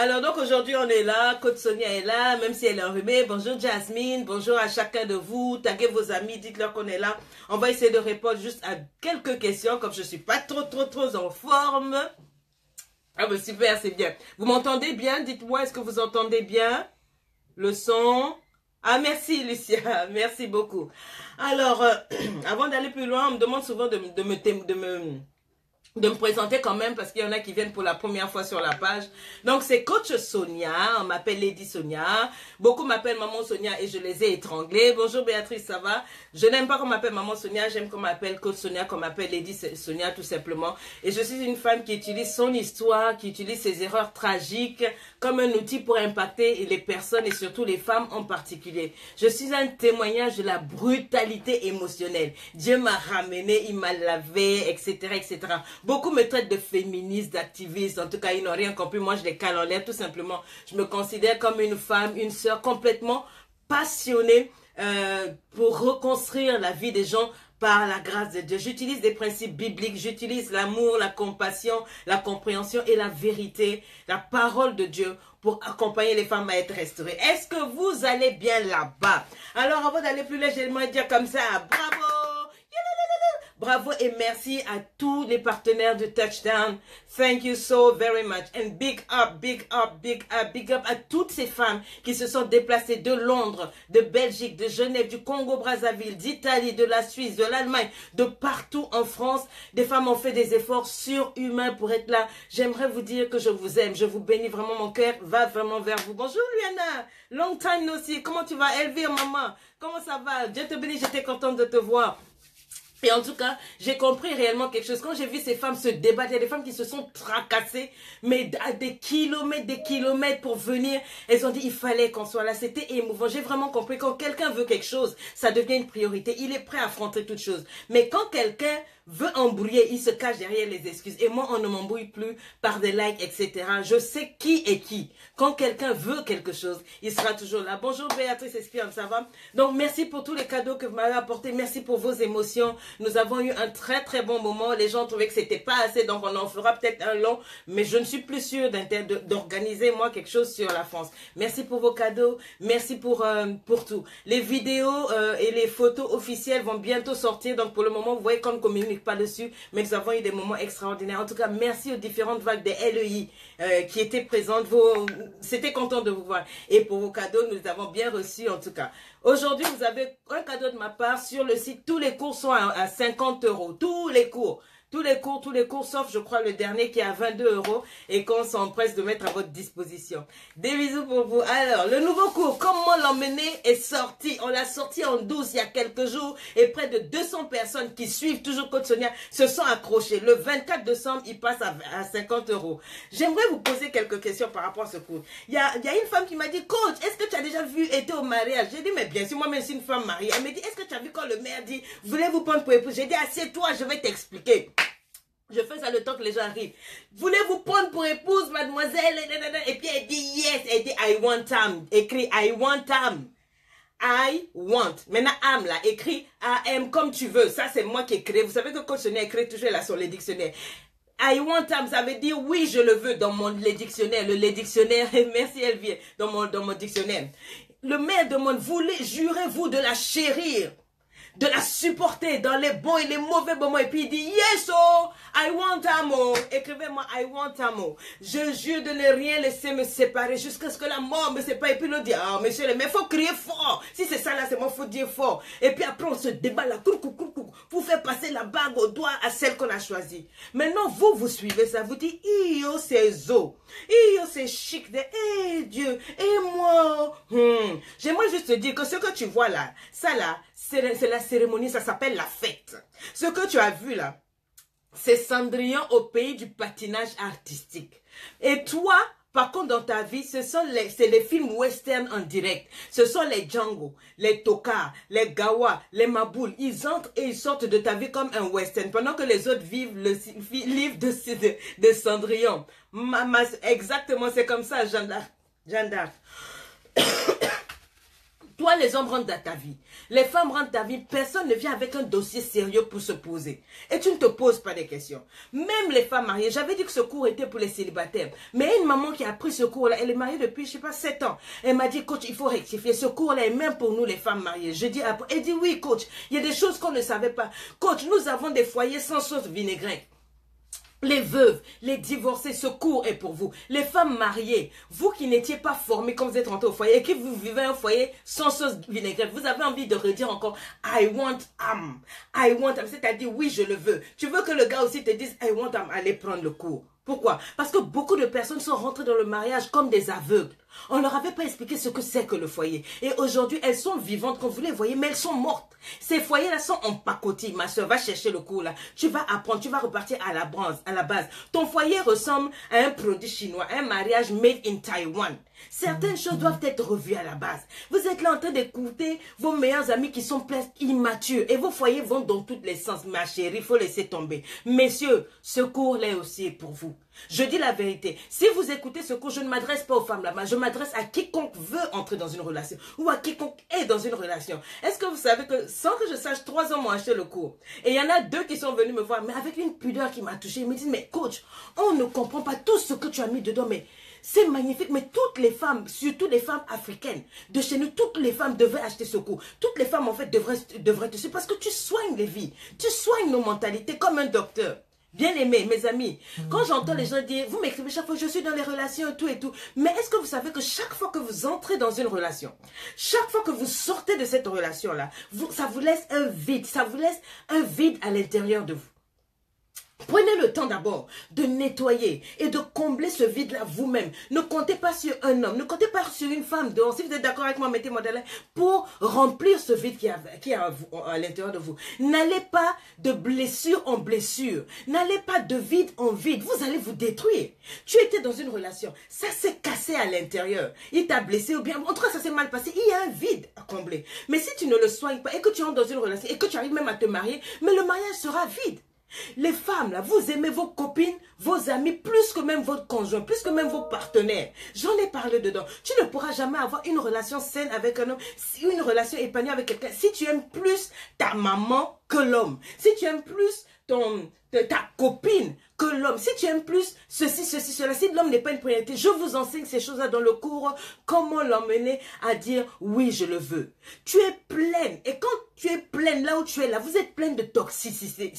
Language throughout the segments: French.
Alors donc aujourd'hui on est là, Coach Sonia est là, même si elle est enrhumée. Bonjour Jasmine, bonjour à chacun de vous. Taguez vos amis, dites-leur qu'on est là. On va essayer de répondre juste à quelques questions, comme je suis pas trop en forme. Ah ben super, c'est bien. Vous m'entendez bien? Dites-moi, est-ce que vous entendez bien le son? Ah merci Lucia, merci beaucoup. Alors, avant d'aller plus loin, on me demande souvent de me présenter quand même parce qu'il y en a qui viennent pour la première fois sur la page. Donc c'est Coach Sonia, on m'appelle Lady Sonia. Beaucoup m'appellent Maman Sonia et je les ai étranglés. Bonjour Béatrice, ça va? Je n'aime pas qu'on m'appelle Maman Sonia, j'aime qu'on m'appelle Coach Sonia, qu'on m'appelle Lady Sonia tout simplement. Et je suis une femme qui utilise son histoire, qui utilise ses erreurs tragiques comme un outil pour impacter les personnes et surtout les femmes en particulier. Je suis un témoignage de la brutalité émotionnelle. Dieu m'a ramené, il m'a lavé, etc., etc. Beaucoup me traitent de féministe, d'activiste. En tout cas, ils n'ont rien compris. Moi, je les cale en l'air, tout simplement. Je me considère comme une femme, une sœur complètement passionnée pour reconstruire la vie des gens par la grâce de Dieu. J'utilise des principes bibliques, j'utilise l'amour, la compassion, la compréhension et la vérité, la parole de Dieu pour accompagner les femmes à être restaurées. Est-ce que vous allez bien là-bas? Alors, avant d'aller plus loin, j'aimerais dire comme ça, bravo! Bravo et merci à tous les partenaires de Touchdown. Thank you so very much. And big up, big up, big up, big up à toutes ces femmes qui se sont déplacées de Londres, de Belgique, de Genève, du Congo-Brazzaville, d'Italie, de la Suisse, de l'Allemagne, de partout en France. Des femmes ont fait des efforts surhumains pour être là. J'aimerais vous dire que je vous aime. Je vous bénis vraiment. Mon cœur va vraiment vers vous. Bonjour Luana. Long time no see. Comment tu vas? Elvire, maman. Comment ça va? Dieu te bénisse. J'étais contente de te voir. Et en tout cas, j'ai compris réellement quelque chose. Quand j'ai vu ces femmes se débattre, il y a des femmes qui se sont tracassées, mais à des kilomètres pour venir. Elles ont dit, il fallait qu'on soit là. C'était émouvant. J'ai vraiment compris, quand quelqu'un veut quelque chose, ça devient une priorité. Il est prêt à affronter toute chose. Mais quand quelqu'un veut embrouiller, il se cache derrière les excuses. Et moi, on ne m'embrouille plus par des likes, etc. Je sais qui est qui. Quand quelqu'un veut quelque chose, il sera toujours là. Bonjour Béatrice Espion, ça va? Donc, merci pour tous les cadeaux que vous m'avez apportés. Merci pour vos émotions. Nous avons eu un très bon moment. Les gens trouvaient que c'était pas assez, donc on en fera peut-être un long. Mais je ne suis plus sûre d'organiser, moi, quelque chose sur la France. Merci pour vos cadeaux. Merci pour tout. Les vidéos et les photos officielles vont bientôt sortir. Donc, pour le moment, vous voyez qu'on ne communique pas dessus, mais nous avons eu des moments extraordinaires. En tout cas, merci aux différentes vagues des LEI qui étaient présentes. C'était content de vous voir. Et pour vos cadeaux, nous avons bien reçus en tout cas. Aujourd'hui, vous avez un cadeau de ma part sur le site. Tous les cours sont à 50 €. Tous les cours. Tous les cours, sauf je crois le dernier qui est à 22 € et qu'on s'empresse de mettre à votre disposition. Des bisous pour vous. Alors, le nouveau cours, comment l'emmener est sorti. On l'a sorti en 12 il y a quelques jours et près de 200 personnes qui suivent toujours Coach Sonia se sont accrochées. Le 24 décembre, il passe à 50 €. J'aimerais vous poser quelques questions par rapport à ce cours. Il y a une femme qui m'a dit, Coach, est-ce que tu as déjà été au mariage? J'ai dit, mais bien sûr, moi-même, je suis une femme mariée. Elle m'a dit, est-ce que tu as vu quand le maire dit, voulez-vous prendre pour épouse? J'ai dit, assieds-toi, je vais t'expliquer. Je fais ça le temps que les gens arrivent. Voulez-vous prendre pour épouse, mademoiselle? Et puis elle dit yes. Elle dit I want am. Écrit I want am. I want. Maintenant, am là, écrit I am comme tu veux. Ça, c'est moi qui ai créé. Vous savez que Coach Sonia écrit toujours là sur les dictionnaires. I want am, ça veut dire oui, je le veux dans les dictionnaires. Les dictionnaires, merci Elvire, dans mon dictionnaire. Le maire demande, jurez-vous de la chérir, de la supporter dans les bons et les mauvais moments. Et puis il dit, yes, oh, I want amo. Écrivez-moi, I want amo. Je jure de ne rien laisser me séparer jusqu'à ce que la mort me sépare. Et puis il dit, ah, monsieur, mais il faut crier fort. Si c'est ça là, c'est moi, il faut dire fort. Et puis après, on se débat là, pour faire passer la bague au doigt à celle qu'on a choisie. Maintenant, vous suivez ça. Vous dites, iyo, c'est zo. Iyo, c'est chic. Eh, Dieu, et moi. J'aimerais juste te dire que ce que tu vois là, ça là, c'est la cérémonie, ça s'appelle la fête. Ce que tu as vu là, c'est Cendrillon au pays du patinage artistique. Et toi, par contre, dans ta vie, c'est les films western en direct. Ce sont les Django, les Toka, les Gawa, les Maboul. Ils entrent et ils sortent de ta vie comme un western. Pendant que les autres vivent le livre de Cendrillon. Exactement, c'est comme ça, Jeanne d'Arc. Toi, les hommes rentrent dans ta vie. Les femmes rentrent dans ta vie. Personne ne vient avec un dossier sérieux pour se poser. Et tu ne te poses pas des questions. Même les femmes mariées. J'avais dit que ce cours était pour les célibataires. Mais une maman qui a pris ce cours-là, elle est mariée depuis, je ne sais pas, 7 ans. Elle m'a dit, coach, il faut rectifier. Ce cours-là est même pour nous, les femmes mariées. Je dis après. Elle dit, oui, coach. Il y a des choses qu'on ne savait pas. Coach, nous avons des foyers sans sauce vinaigrette. Les veuves, les divorcés, ce cours est pour vous. Les femmes mariées, vous qui n'étiez pas formées quand vous êtes rentrés au foyer et que vous vivez un foyer sans sauce vinaigrette, vous avez envie de redire encore I want am. I want am, c'est-à-dire oui, je le veux. Tu veux que le gars aussi te dise I want am, allez prendre le cours. Pourquoi? Parce que beaucoup de personnes sont rentrées dans le mariage comme des aveugles. On ne leur avait pas expliqué ce que c'est que le foyer. Et aujourd'hui, elles sont vivantes quand vous les voyez, mais elles sont mortes. Ces foyers-là sont en pacotille. Ma soeur, va chercher le cours là. Tu vas apprendre, tu vas repartir à la base. Ton foyer ressemble à un produit chinois, un mariage made in Taiwan. Certaines choses doivent être revues à la base. Vous êtes là en train d'écouter vos meilleurs amis qui sont presque immatures. Et vos foyers vont dans tous les sens. Ma chérie, il faut laisser tomber. Messieurs, ce cours-là aussi est pour vous. Je dis la vérité. Si vous écoutez ce cours, je ne m'adresse pas aux femmes là-bas. Je m'adresse à quiconque veut entrer dans une relation ou à quiconque est dans une relation. Est-ce que vous savez que sans que je sache, 3 hommes m'ont acheté le cours. Et il y en a 2 qui sont venus me voir, mais avec une pudeur qui m'a touchée. Ils me disent, mais coach, on ne comprend pas tout ce que tu as mis dedans, mais c'est magnifique. Mais toutes les femmes, surtout les femmes africaines de chez nous, toutes les femmes devraient acheter ce cours. Toutes les femmes en fait devraient te suivre parce que tu soignes les vies. Tu soignes nos mentalités comme un docteur. Bien aimé, mes amis, quand j'entends les gens dire, vous m'écrivez chaque fois, je suis dans les relations, tout et tout. Mais est-ce que vous savez que chaque fois que vous entrez dans une relation, chaque fois que vous sortez de cette relation-là, ça vous laisse un vide, ça vous laisse un vide à l'intérieur de vous. Prenez le temps d'abord de nettoyer et de combler ce vide-là vous-même. Ne comptez pas sur un homme, ne comptez pas sur une femme dehors. Si vous êtes d'accord avec moi, mettez-moi dans l'air pour remplir ce vide qui est à l'intérieur de vous. N'allez pas de blessure en blessure. N'allez pas de vide en vide. Vous allez vous détruire. Tu étais dans une relation, ça s'est cassé à l'intérieur. Il t'a blessé ou bien, en tout cas, ça s'est mal passé. Il y a un vide à combler. Mais si tu ne le soignes pas et que tu entres dans une relation et que tu arrives même à te marier, mais le mariage sera vide. Les femmes, là, vous aimez vos copines, vos amis, plus que même votre conjoint, plus que même vos partenaires. J'en ai parlé dedans. Tu ne pourras jamais avoir une relation saine avec un homme, une relation épanouie avec quelqu'un, si tu aimes plus ta maman que l'homme. Si tu aimes plus ta copine que l'homme. Si tu aimes plus ceci, cela, si l'homme n'est pas une priorité, je vous enseigne ces choses-là dans le cours, comment l'emmener à dire oui, je le veux. Tu es pleine. Et quand tu es pleine là où tu es là, vous êtes pleine de toxicité.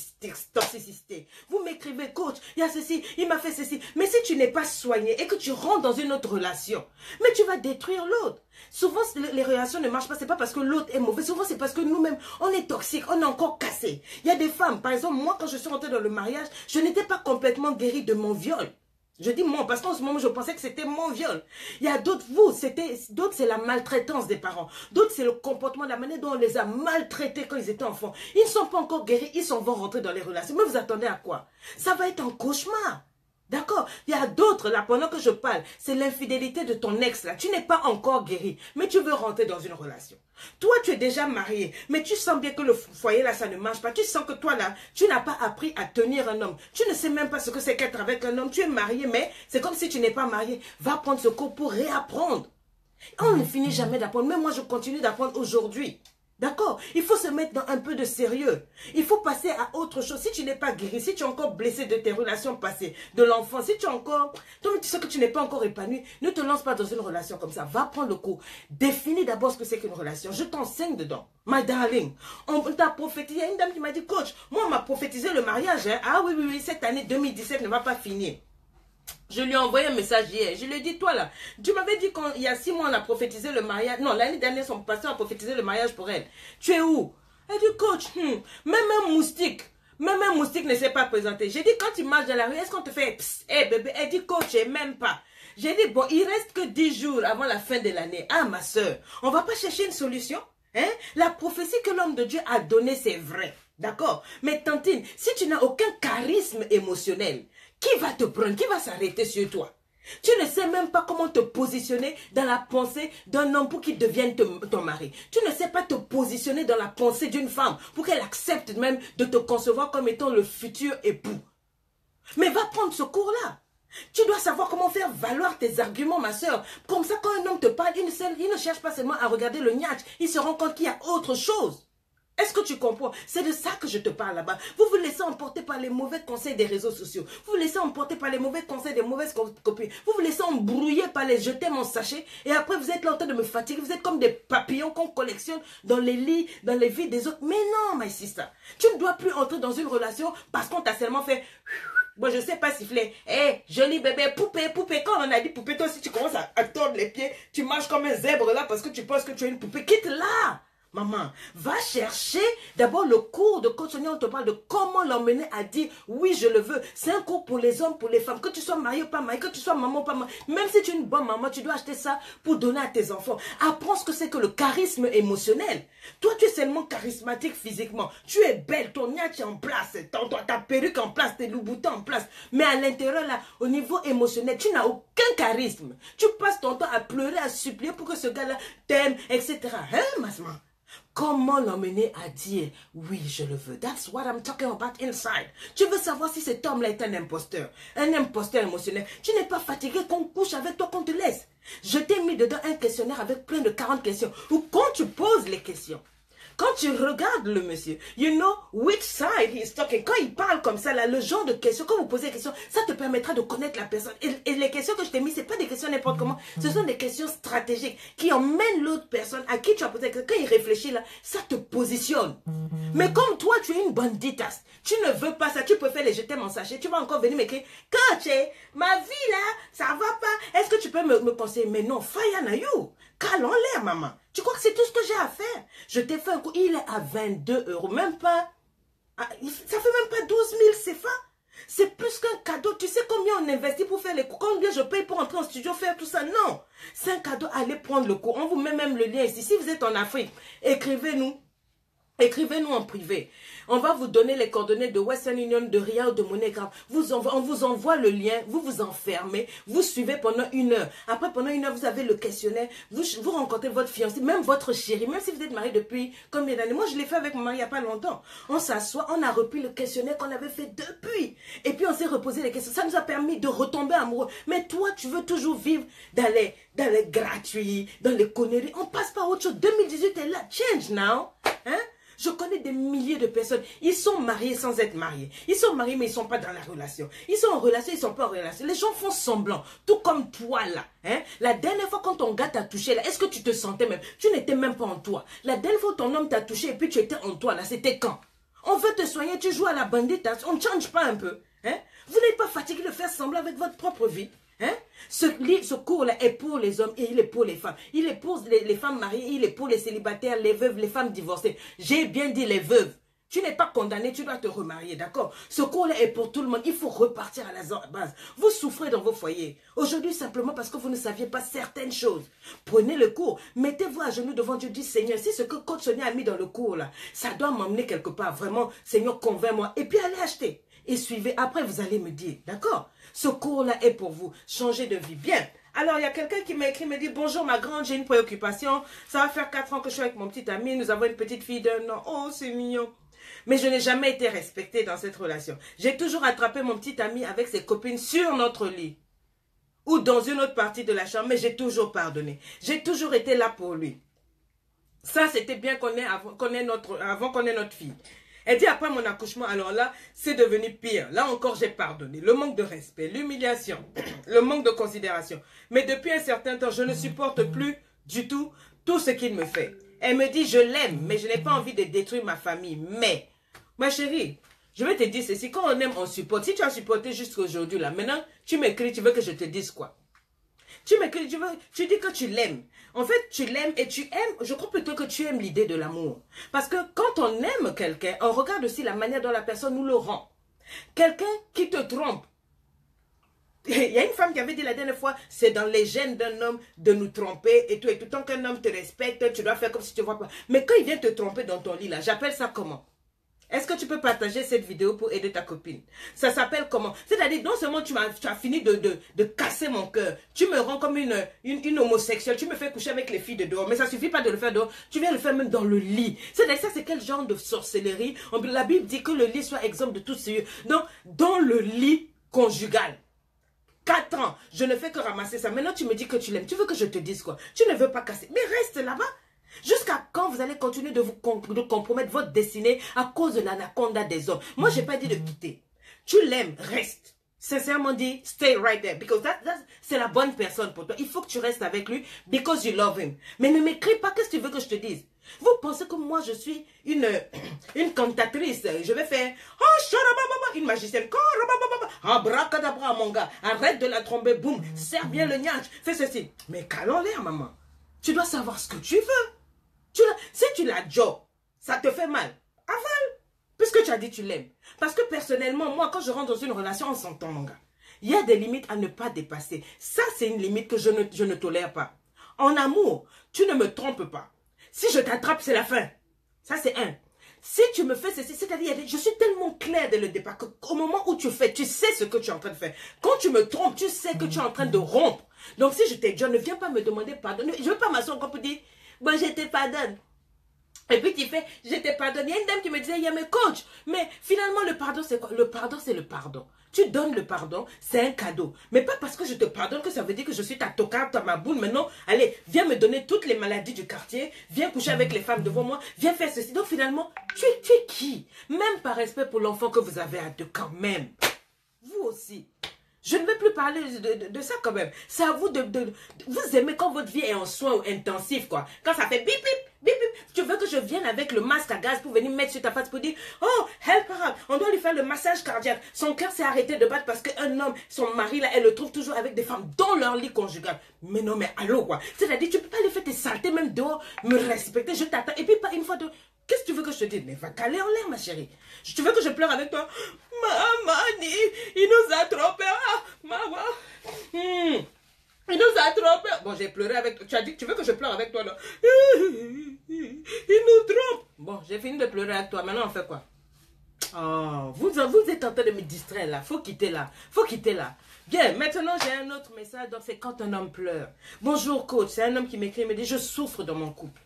Vous m'écrivez, coach, il y a ceci, il m'a fait ceci. Mais si tu n'es pas soigné et que tu rentres dans une autre relation, mais tu vas détruire l'autre. Souvent, les relations ne marchent pas, c'est pas parce que l'autre est mauvais. Souvent, c'est parce que nous-mêmes, on est toxique, on est encore cassé. Il y a des femmes, par exemple, moi, quand je suis rentrée dans le mariage, je n'étais pas complètement guérie de mon viol. Je dis moi, parce qu'en ce moment, je pensais que c'était mon viol. Il y a d'autres, d'autres, c'est la maltraitance des parents. D'autres, c'est le comportement, la manière dont on les a maltraités quand ils étaient enfants. Ils ne sont pas encore guéris, ils s'en vont rentrer dans les relations. Mais vous attendez à quoi? Ça va être un cauchemar. D'accord? Il y a d'autres, là, pendant que je parle, c'est l'infidélité de ton ex, là. Tu n'es pas encore guéri, mais tu veux rentrer dans une relation. Toi, tu es déjà marié, mais tu sens bien que le foyer, là, ça ne marche pas. Tu sens que toi, là, tu n'as pas appris à tenir un homme. Tu ne sais même pas ce que c'est qu'être avec un homme. Tu es marié, mais c'est comme si tu n'es pas marié. Va prendre ce cours pour réapprendre. On ne finit jamais d'apprendre. Même moi, je continue d'apprendre aujourd'hui. D'accord? Il faut se mettre dans un peu de sérieux. Il faut passer à autre chose. Si tu n'es pas guéri, si tu es encore blessé de tes relations passées, de l'enfance, si tu es encore... Toi, tu sais que tu n'es pas encore épanoui, ne te lance pas dans une relation comme ça. Va prendre le cours. Définis d'abord ce que c'est qu'une relation. Je t'enseigne dedans. My darling, on t'a prophétisé. Il y a une dame qui m'a dit, coach, moi, on m'a prophétisé le mariage. Hein? Ah oui, oui, oui, cette année 2017 ne va pas finir. Je lui ai envoyé un message hier. Je lui ai dit, toi là, tu m'avais dit qu'il y a 6 mois, on a prophétisé le mariage. Non, l'année dernière, son pasteur a prophétisé le mariage pour elle. Tu es où? Elle dit, coach, même un moustique ne s'est pas présenté. J'ai dit, quand tu marches dans la rue, est-ce qu'on te fait, hé bébé? Elle dit, coach, même pas. J'ai dit, bon, il reste que 10 jours avant la fin de l'année. Ah, ma soeur, on va pas chercher une solution? Hein? La prophétie que l'homme de Dieu a donnée, c'est vrai. D'accord? Mais Tantine, si tu n'as aucun charisme émotionnel, qui va te prendre? Qui va s'arrêter sur toi? Tu ne sais même pas comment te positionner dans la pensée d'un homme pour qu'il devienne ton mari. Tu ne sais pas te positionner dans la pensée d'une femme pour qu'elle accepte même de te concevoir comme étant le futur époux. Mais va prendre ce cours-là. Tu dois savoir comment faire valoir tes arguments, ma soeur. Comme ça, quand un homme te parle, il ne cherche pas seulement à regarder le niach. Il se rend compte qu'il y a autre chose. Est-ce que tu comprends? C'est de ça que je te parle là-bas. Vous vous laissez emporter par les mauvais conseils des réseaux sociaux. Vous vous laissez emporter par les mauvais conseils des mauvaises copines. Vous vous laissez embrouiller par les jeter mon sachet. Et après, vous êtes là en train de me fatiguer. Vous êtes comme des papillons qu'on collectionne dans les lits, dans les vies des autres. Mais non, my sister. Tu ne dois plus entrer dans une relation parce qu'on t'a seulement fait... Moi, je sais pas siffler. Hé, joli bébé, poupée, poupée. Quand on a dit poupée, toi aussi, tu commences à tordre les pieds. Tu marches comme un zèbre là parce que tu penses que tu es une poupée. Quitte là. Maman, va chercher d'abord le cours de coach Sonia. On te parle de comment l'emmener à dire oui, je le veux. C'est un cours pour les hommes, pour les femmes. Que tu sois marié ou pas marié, que tu sois maman ou pas maman. Même si tu es une bonne maman, tu dois acheter ça pour donner à tes enfants. Apprends ce que c'est que le charisme émotionnel. Toi, tu es seulement charismatique physiquement. Tu es belle, ton niache est en place, ta perruque en place, tes loups-boutins en place. Mais à l'intérieur, là, au niveau émotionnel, tu n'as aucun charisme. Tu passes ton temps à pleurer, à supplier pour que ce gars-là t'aime, etc. Hein, Masma? Comment l'emmener à dire oui, je le veux? That's what I'm talking about inside. Tu veux savoir si cet homme-là est un imposteur émotionnel. Tu n'es pas fatigué qu'on couche avec toi, qu'on te laisse. Je t'ai mis dedans un questionnaire avec plein de 40 questions. Ou quand tu poses les questions, quand tu regardes le monsieur, you know which side he is talking. Quand il parle comme ça, là, le genre de questions, quand vous posez des questions, ça te permettra de connaître la personne. Et les questions que je t'ai mis, ce n'est pas des questions n'importe comment. Ce sont des questions stratégiques qui emmènent l'autre personne à qui tu as posé la question. Quand il réfléchit là, ça te positionne. Mais comme toi, tu es une banditas, tu ne veux pas ça, tu préfères les jeter mon sachet, tu vas encore venir m'écrire, coach, ma vie là, ça va pas. Est-ce que tu peux me conseiller? Mais non, fire na you. Cale en l'air, maman. Tu crois que c'est tout ce que j'ai à faire? Je t'ai fait un coup. Il est à 22 €. Même pas. Ça fait même pas 12 000 CFA. C'est plus qu'un cadeau. Tu sais combien on investit pour faire les cours? Combien je paye pour entrer en studio, faire tout ça? Non. C'est un cadeau. Allez prendre le cours. On vous met même le lien ici. Si vous êtes en Afrique, écrivez-nous. Écrivez-nous en privé. On va vous donner les coordonnées de Western Union, de Ria ou de MoneyGram. On vous envoie le lien, vous vous enfermez, vous suivez pendant 1 heure. Après, pendant 1 heure, vous avez le questionnaire, vous rencontrez votre fiancé, même votre chéri, même si vous êtes marié depuis combien d'années. Moi, je l'ai fait avec mon mari il n'y a pas longtemps. On s'assoit, on a repris le questionnaire qu'on avait fait depuis. Et puis, on s'est reposé les questions. Ça nous a permis de retomber amoureux. Mais toi, tu veux toujours vivre dans les gratuits, dans les conneries. On passe par autre chose. 2018 est là. Change now. Hein? Je connais des milliers de personnes. Ils sont mariés sans être mariés. Ils sont mariés, mais ils ne sont pas dans la relation. Ils sont en relation, ils ne sont pas en relation. Les gens font semblant. Tout comme toi, là. Hein? La dernière fois, quand ton gars t'a touché, là, est-ce que tu te sentais même? Tu n'étais même pas en toi. La dernière fois, ton homme t'a touché et puis tu étais en toi, là. C'était quand? On veut te soigner, tu joues à la bandite. On ne change pas un peu. Hein? Vous n'êtes pas fatigué de faire semblant avec votre propre vie? Hein? Ce cours-là est pour les hommes et il est pour les femmes. Il est pour les femmes mariées, il est pour les célibataires, les veuves, les femmes divorcées. J'ai bien dit les veuves. Tu n'es pas condamné, tu dois te remarier, d'accord? Ce cours-là est pour tout le monde. Il faut repartir à la base. Vous souffrez dans vos foyers. Aujourd'hui, simplement parce que vous ne saviez pas certaines choses. Prenez le cours. Mettez-vous à genoux devant Dieu. Dites, Seigneur, si ce que coach Sonia a mis dans le cours, là, ça doit m'emmener quelque part. Vraiment, Seigneur, convainc-moi. Et puis, allez acheter. Et suivez. Après, vous allez me dire, d'accord? Ce cours-là est pour vous. Changez de vie. Bien. Alors, il y a quelqu'un qui m'a écrit, me dit, bonjour ma grande, j'ai une préoccupation. Ça va faire 4 ans que je suis avec mon petit ami. Nous avons une petite fille d'1 an. Oh, c'est mignon. Mais je n'ai jamais été respectée dans cette relation. J'ai toujours attrapé mon petit ami avec ses copines sur notre lit. Ou dans une autre partie de la chambre. Mais j'ai toujours pardonné. J'ai toujours été là pour lui. Ça, c'était bien avant qu'on ait notre fille. Elle dit après mon accouchement, alors là, c'est devenu pire. Là encore, j'ai pardonné. Le manque de respect, l'humiliation, le manque de considération. Mais depuis un certain temps, je ne supporte plus du tout ce qu'il me fait. Elle me dit, je l'aime, mais je n'ai pas envie de détruire ma famille. Mais, ma chérie, je vais te dire ceci. Quand on aime, on supporte. Si tu as supporté jusqu'à aujourd'hui, là, maintenant, tu m'écris, tu veux que je te dise quoi? Tu m'écris, tu dis que tu l'aimes. En fait, tu l'aimes et tu aimes, je crois plutôt que tu aimes l'idée de l'amour. Parce que quand on aime quelqu'un, on regarde aussi la manière dont la personne nous le rend. Quelqu'un qui te trompe. Il y a une femme qui avait dit la dernière fois, c'est dans les gènes d'un homme de nous tromper et tout. Et tout tant qu'un homme te respecte, tu dois faire comme si tu ne vois pas. Mais quand il vient te tromper dans ton lit, là, j'appelle ça comment? Est-ce que tu peux partager cette vidéo pour aider ta copine? Ça s'appelle comment? C'est-à-dire, non seulement tu as fini de casser mon cœur, tu me rends comme une homosexuelle, tu me fais coucher avec les filles de dehors, mais ça ne suffit pas de le faire dehors, tu viens le faire même dans le lit. C'est-à-dire, ça c'est quel genre de sorcellerie? La Bible dit que le lit soit exempt de tout souillure. Donc, dans le lit conjugal. 4 ans, je ne fais que ramasser ça. Maintenant, tu me dis que tu l'aimes. Tu veux que je te dise quoi? Tu ne veux pas casser. Mais reste là-bas. Jusqu'à quand vous allez continuer de de compromettre votre destinée à cause de l'anaconda des hommes? Moi, je n'ai pas dit de quitter. Tu l'aimes, reste. Sincèrement dit, stay right there. Because c'est la bonne personne pour toi. Il faut que tu restes avec lui because you love him. Mais ne m'écris pas, qu'est-ce que tu veux que je te dise? Vous pensez que moi, je suis une cantatrice. Je vais faire, oh, sharababa, une magicienne. Abracadabra, mon gars. Arrête de la tromper, boum. Serre bien le niage. Fais ceci. Mais calons l'air, maman. Tu dois savoir ce que tu veux. Si tu la job, ça te fait mal. Avale. Puisque tu as dit tu l'aimes. Parce que personnellement, moi, quand je rentre dans une relation, on s'entend, mon gars. Il y a des limites à ne pas dépasser. Ça, c'est une limite que je ne tolère pas. En amour, tu ne me trompes pas. Si je t'attrape, c'est la fin. Ça, c'est un. Si tu me fais ceci, c'est-à-dire, je suis tellement claire dès le départ qu'au moment où tu fais, tu sais ce que tu es en train de faire. Quand tu me trompes, tu sais que tu es en train de rompre. Donc, si je t'ai dit, ne viens pas me demander pardon. Je ne veux pas m'asseoir encore pour dire, bon, je te pardonne. Et puis tu fais, je te pardonne. Il y a une dame qui me disait, il y a mes coachs. Mais finalement, le pardon, c'est quoi? Le pardon, c'est le pardon. Tu donnes le pardon, c'est un cadeau. Mais pas parce que je te pardonne que ça veut dire que je suis ta tocarte, ta maboune. Maintenant, allez, viens me donner toutes les maladies du quartier. Viens coucher avec les femmes devant moi. Viens faire ceci. Donc finalement, tu es qui? Même par respect pour l'enfant que vous avez à deux quand même. Vous aussi. Je ne vais plus parler de ça quand même. C'est à vous de vous aimer quand votre vie est en soins intensifs, quoi. Quand ça fait bip, bip, bip, bip. Tu veux que je vienne avec le masque à gaz pour venir mettre sur ta face pour dire, oh, help her, on doit lui faire le massage cardiaque. Son cœur s'est arrêté de battre parce qu'un homme, son mari, là, elle le trouve toujours avec des femmes dans leur lit conjugal. Mais non, mais allô, quoi. C'est-à-dire, tu peux pas aller faire tes saletés même dehors, me respecter, je t'attends. Et puis, pas une fois de... Qu'est-ce que tu veux que je te dise? Mais va caler en l'air, ma chérie. Tu veux que je pleure avec toi? Maman, il nous a trompés. Ah, maman. Il nous a trompés. Bon, j'ai pleuré avec toi. Tu as dit que tu veux que je pleure avec toi, là? Il nous trompe. Bon, j'ai fini de pleurer avec toi. Maintenant, on fait quoi? Oh, vous êtes en train de me distraire, là. Faut quitter, là. Faut quitter, là. Bien, maintenant, j'ai un autre message. Donc, c'est quand un homme pleure. Bonjour, coach. C'est un homme qui m'écrit. Il me dit, je souffre dans mon couple.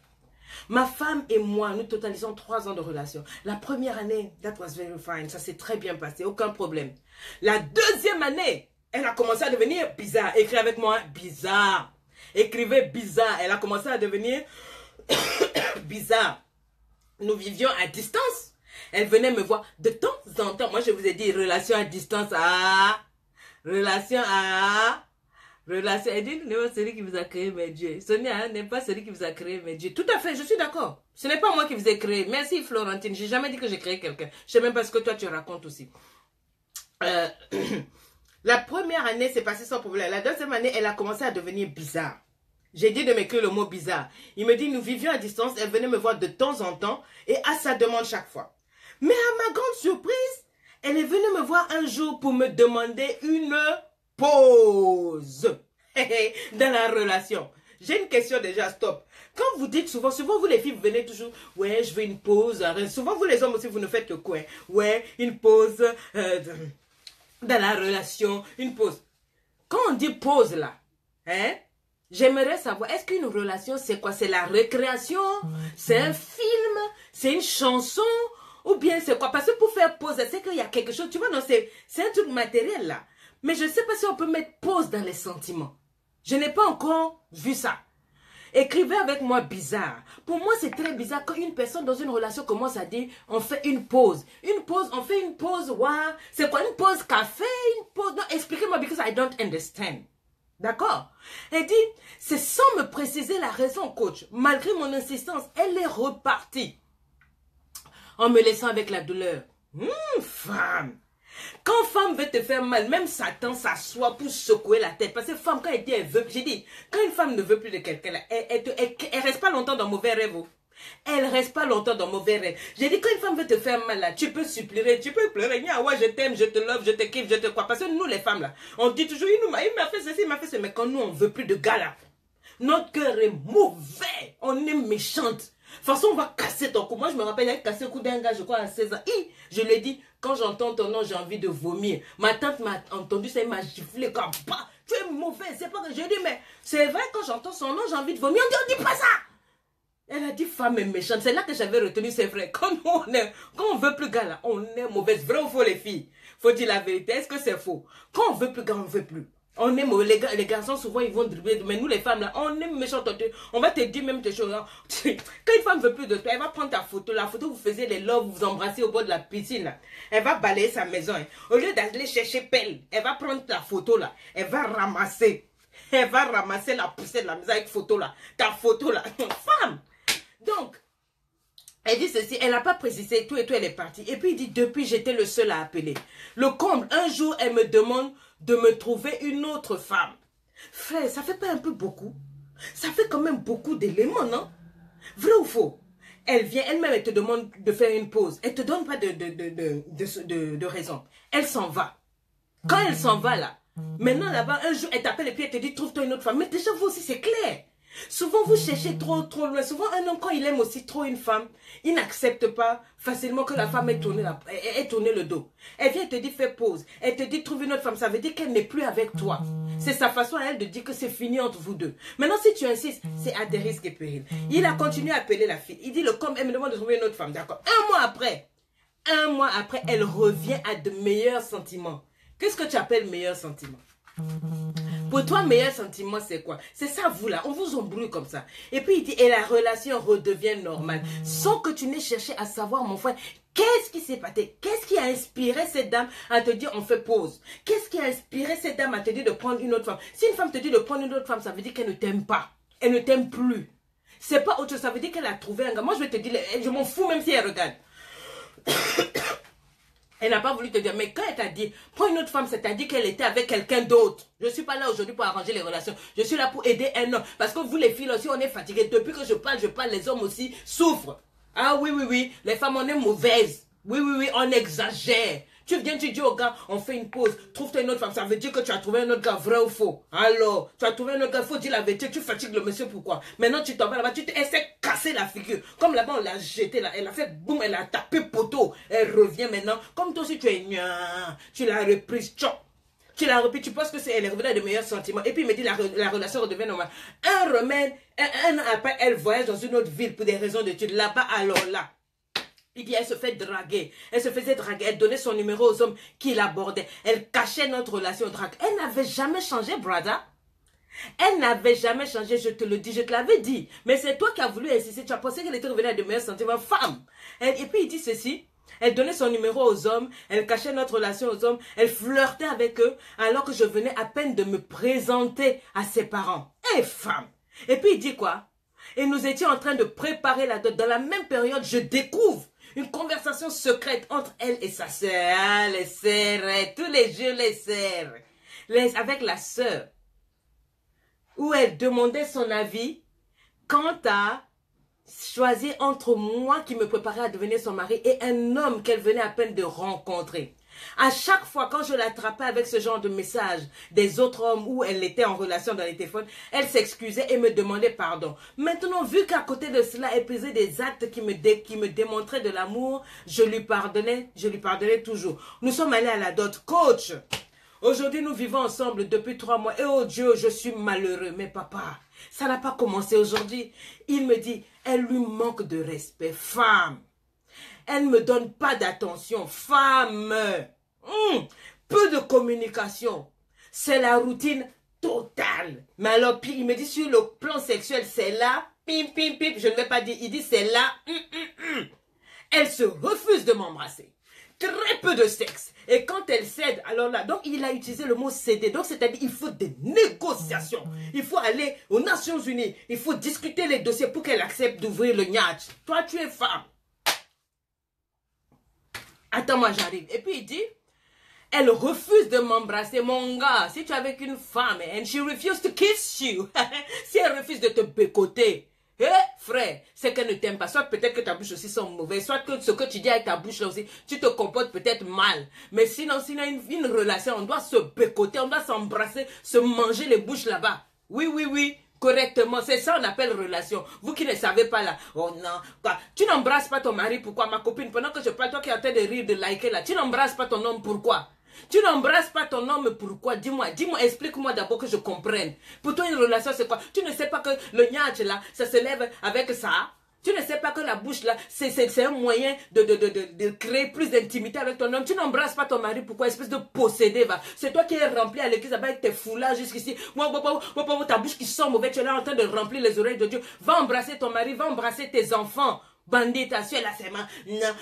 Ma femme et moi, nous totalisons 3 ans de relation. La première année, that was very fine. Ça s'est très bien passé, aucun problème. La deuxième année, elle a commencé à devenir bizarre. Écrivez avec moi, bizarre. Écrivez bizarre. Elle a commencé à devenir bizarre. Nous vivions à distance. Elle venait me voir de temps en temps. Moi, je vous ai dit, relation à distance. Ah, relation à... Relation, elle dit, n'est pas celui qui vous a créé, mais Dieu. Sonia n'est pas celui qui vous a créé, mais Dieu. Tout à fait, je suis d'accord. Ce n'est pas moi qui vous ai créé. Merci Florentine, j'ai jamais dit que j'ai créé quelqu'un. Je sais même pas ce que toi tu racontes aussi. La première année, c'est passé sans problème. La deuxième année, elle a commencé à devenir bizarre. J'ai dit de m'écrire le mot bizarre. Il me dit, nous vivions à distance, elle venait me voir de temps en temps et à sa demande chaque fois. Mais à ma grande surprise, elle est venue me voir un jour pour me demander une pause dans la relation. J'ai une question déjà, stop. Quand vous dites souvent vous les filles, vous venez toujours, ouais, je veux une pause. Souvent vous les hommes aussi, vous ne faites que quoi? Ouais, une pause dans la relation, une pause. Quand on dit pause là, hein, j'aimerais savoir, est-ce qu'une relation c'est quoi? C'est la récréation? C'est un film? C'est une chanson? Ou bien c'est quoi? Parce que pour faire pause, c'est qu'il y a quelque chose, tu vois, non, c'est un truc matériel là. Mais je ne sais pas si on peut mettre pause dans les sentiments. Je n'ai pas encore vu ça. Écrivez avec moi bizarre. Pour moi, c'est très bizarre quand une personne dans une relation commence à dire on fait une pause. Une pause, on fait une pause, wow. C'est quoi une pause café? Une pause? Non, expliquez-moi because I don't understand. D'accord? Elle dit, c'est sans me préciser la raison, coach. Malgré mon insistance, elle est repartie. En me laissant avec la douleur. Femme. Quand femme veut te faire mal, même Satan s'assoit pour secouer la tête. Parce que femme, quand elle dit elle veut, j'ai dit, quand une femme ne veut plus de quelqu'un, elle reste pas longtemps dans mauvais rêve. Elle reste pas longtemps dans mauvais rêve. J'ai dit, quand une femme veut te faire mal, là, tu peux supplier, tu peux pleurer. Ouais, je t'aime, je te love, je te kiffe, je te crois. Parce que nous, les femmes, là, on dit toujours, il m'a fait ceci, il m'a fait ceci. Mais quand nous, on veut plus de gars, là, notre cœur est mauvais. On est méchante. De toute façon, on va casser ton cou. Moi, je me rappelle, il a cassé le cou d'un gars, je crois, à 16 ans. Je lui ai dit, quand j'entends ton nom, j'ai envie de vomir. Ma tante m'a entendu ça, elle m'a giflé comme pas. Tu es mauvais, c'est pas que je dis, mais c'est vrai, quand j'entends son nom, j'ai envie de vomir. On dit pas ça. Elle a dit, femme est méchante. C'est là que j'avais retenu, c'est vrai. Quand on veut plus gars, là, on est mauvaise. Vrai ou faux, les filles? Faut dire la vérité. Est-ce que c'est faux? Quand on veut plus gars, on veut plus. On est mauvais. Les garçons, souvent, ils vont dribbler. Mais nous, les femmes, là, on est méchants. On va te dire même des choses. Hein. Quand une femme ne veut plus de toi, elle va prendre ta photo. La photo, vous faisiez les loves, vous vous embrassez au bord de la piscine. Là. Elle va balayer sa maison. Hein. Au lieu d'aller chercher pelle, elle va prendre ta photo, là. Elle va ramasser. Elle va ramasser la poussière de la maison avec photo, là. Ta photo, là. Femme. Donc, elle dit ceci, elle n'a pas précisé, tout et tout, elle est partie. Et puis il dit, depuis, j'étais le seul à appeler. Le comble, un jour, elle me demande de me trouver une autre femme. Frère, ça fait pas un peu beaucoup? Ça fait quand même beaucoup d'éléments, non? Vrai ou faux? Elle vient, elle-même, elle te demande de faire une pause. Elle te donne pas de raison. Elle s'en va. Quand elle s'en va, là, maintenant, là-bas, un jour, elle t'appelle et puis elle te dit, trouve-toi une autre femme. Mais déjà, vous aussi, c'est clair. Souvent, vous cherchez trop loin. Souvent, un homme, quand il aime aussi trop une femme, il n'accepte pas facilement que la femme ait tourné le dos. Elle vient te dire, fais pause. Elle te dit, trouve une autre femme. Ça veut dire qu'elle n'est plus avec toi. C'est sa façon à elle de dire que c'est fini entre vous deux. Maintenant, si tu insistes, c'est à tes risques et périls. Il a continué à appeler la fille. Il dit, elle me demande de trouver une autre femme. D'accord. Un mois après, elle revient à de meilleurs sentiments. Qu'est-ce que tu appelles meilleurs sentiments? Pour toi, meilleur sentiment, c'est quoi? C'est ça, vous là, on vous embrouille comme ça. Et puis, il dit, et la relation redevient normale. Sans que tu n'aies cherché à savoir, mon frère, qu'est-ce qui s'est passé? Qu'est-ce qui a inspiré cette dame à te dire, on fait pause? Qu'est-ce qui a inspiré cette dame à te dire de prendre une autre femme? Si une femme te dit de prendre une autre femme, ça veut dire qu'elle ne t'aime pas. Elle ne t'aime plus. C'est pas autre chose, ça veut dire qu'elle a trouvé un gars. Moi, je vais te dire, je m'en fous même si elle regarde. Elle n'a pas voulu te dire, mais quand elle t'a dit, prends une autre femme, c'est-à-dire qu'elle était avec quelqu'un d'autre. Je ne suis pas là aujourd'hui pour arranger les relations. Je suis là pour aider un homme. Parce que vous, les filles aussi, on est fatigués. Depuis que je parle, les hommes aussi souffrent. Ah oui, oui, oui, les femmes, on est mauvaises. Oui, oui, oui, on exagère. Tu viens, tu dis au gars, on fait une pause, trouve-toi une autre femme. Ça veut dire que tu as trouvé un autre gars, vrai ou faux? Alors, tu as trouvé un autre gars, il faut dire la vérité, tu fatigues le monsieur, pourquoi? Maintenant, tu t'en vas là-bas, tu essaies de casser la figure. Comme là-bas, on l'a jeté, là, elle a fait boum, elle a tapé poteau. Elle revient maintenant, comme toi aussi tu es nia, tu l'as reprise, tchop. Tu l'as repris, tu penses que c'est elle est revenue à de meilleurs sentiments. Et puis il me dit la relation redevient normale. Un an après, elle voyage dans une autre ville pour des raisons d'études. Là-bas, alors là. Il dit, elle se fait draguer. Elle se faisait draguer. Elle donnait son numéro aux hommes qui l'abordaient. Elle cachait notre relation drague. Elle n'avait jamais changé, brother. Elle n'avait jamais changé, je te le dis, je te l'avais dit. Mais c'est toi qui as voulu insister. Tu as pensé qu'elle était revenue à de meilleurs sentiments. Femme. Et puis il dit ceci. Elle donnait son numéro aux hommes. Elle cachait notre relation aux hommes. Elle flirtait avec eux alors que je venais à peine de me présenter à ses parents. Eh, femme. Et puis il dit quoi? Et nous étions en train de préparer la dot. Dans la même période, je découvre une conversation secrète entre elle et sa sœur. Ah, les sœurs, tous les jours les sœurs. Avec la sœur. Où elle demandait son avis quant à choisir entre moi qui me préparais à devenir son mari et un homme qu'elle venait à peine de rencontrer. À chaque fois, quand je l'attrapais avec ce genre de message des autres hommes où elle était en relation dans les téléphones, elle s'excusait et me demandait pardon. Maintenant, vu qu'à côté de cela, elle faisait des actes qui me démontraient de l'amour, je lui pardonnais toujours. Nous sommes allés à la dot. Coach, aujourd'hui, nous vivons ensemble depuis 3 mois. Et oh Dieu, je suis malheureux. Mais papa, ça n'a pas commencé aujourd'hui. Il me dit, elle lui manque de respect. Femme. Elle ne me donne pas d'attention. Femme. Peu de communication. C'est la routine totale. Mais alors, puis, il me dit sur le plan sexuel, c'est là. Pim, pim, pim. Je ne vais pas dire. Il dit c'est là. Elle se refuse de m'embrasser. Très peu de sexe. Et quand elle cède, alors là, donc il a utilisé le mot céder. Donc c'est-à-dire il faut des négociations. Il faut aller aux Nations Unies. Il faut discuter les dossiers pour qu'elle accepte d'ouvrir le niach. Toi, tu es femme. Attends, moi j'arrive. Et puis il dit, elle refuse de m'embrasser. Mon gars, si tu es avec une femme and she refuses to kiss you, si elle refuse de te bécoter, frère, c'est qu'elle ne t'aime pas. Soit peut-être que ta bouche aussi sont mauvaises, soit que ce que tu dis avec ta bouche là aussi, tu te comportes peut-être mal. Mais sinon, une relation, on doit se bécoter, on doit s'embrasser, se manger les bouches là-bas. Oui, oui, oui. Correctement, c'est ça on appelle relation. Vous qui ne savez pas là, oh non, quoi, tu n'embrasses pas ton mari, pourquoi ma copine, pendant que je parle, toi qui es en train de rire, de liker là, tu n'embrasses pas ton homme, pourquoi? Tu n'embrasses pas ton homme, pourquoi? Dis-moi, explique-moi d'abord que je comprenne. Pour toi une relation c'est quoi? Tu ne sais pas que le niach là, ça se lève avec ça, Tu ne sais pas que la bouche là, c'est un moyen de créer plus d'intimité avec ton homme. Tu n'embrasses pas ton mari, pourquoi? Espèce de possédé, va. C'est toi qui es rempli à l'église avec tes foulards jusqu'ici. Ta bouche qui sent mauvais, tu es là en train de remplir les oreilles de Dieu. Va embrasser ton mari, va embrasser tes enfants. Bandit, ta soeur là, c'est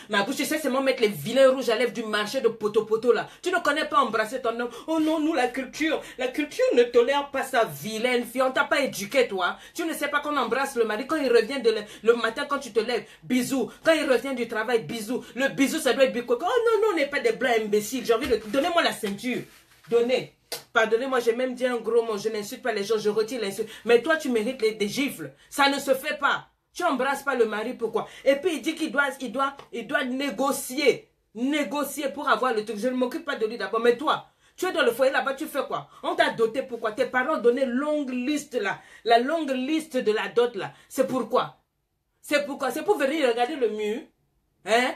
ma bouche, tu sais seulement mettre les vilains rouges à lèvres du marché de poto là. Tu ne connais pas embrasser ton homme. Oh non, nous, la culture ne tolère pas sa vilaine fille. On t'a pas éduqué, toi. Tu ne sais pas qu'on embrasse le mari quand il revient le matin, quand tu te lèves, bisous. Quand il revient du travail, bisous. Le bisou, ça doit être bico. Oh non, non, on n'est pas des blancs imbéciles. J'ai envie de... Donnez-moi la ceinture. Donnez. Pardonnez-moi, j'ai même dit un gros mot. Je n'insulte pas les gens, je retire l'insulte. Mais toi, tu mérites des gifles. Ça ne se fait pas. Tu n'embrasses pas le mari, pourquoi? Et puis il dit qu'il doit négocier. Négocier pour avoir le truc. Je ne m'occupe pas de lui d'abord. Mais toi, tu es dans le foyer là-bas, tu fais quoi? On t'a doté pourquoi? Tes parents ont donné longue liste là. La longue liste de la dot là. C'est pourquoi? C'est pourquoi? C'est pour venir regarder le mur. Hein?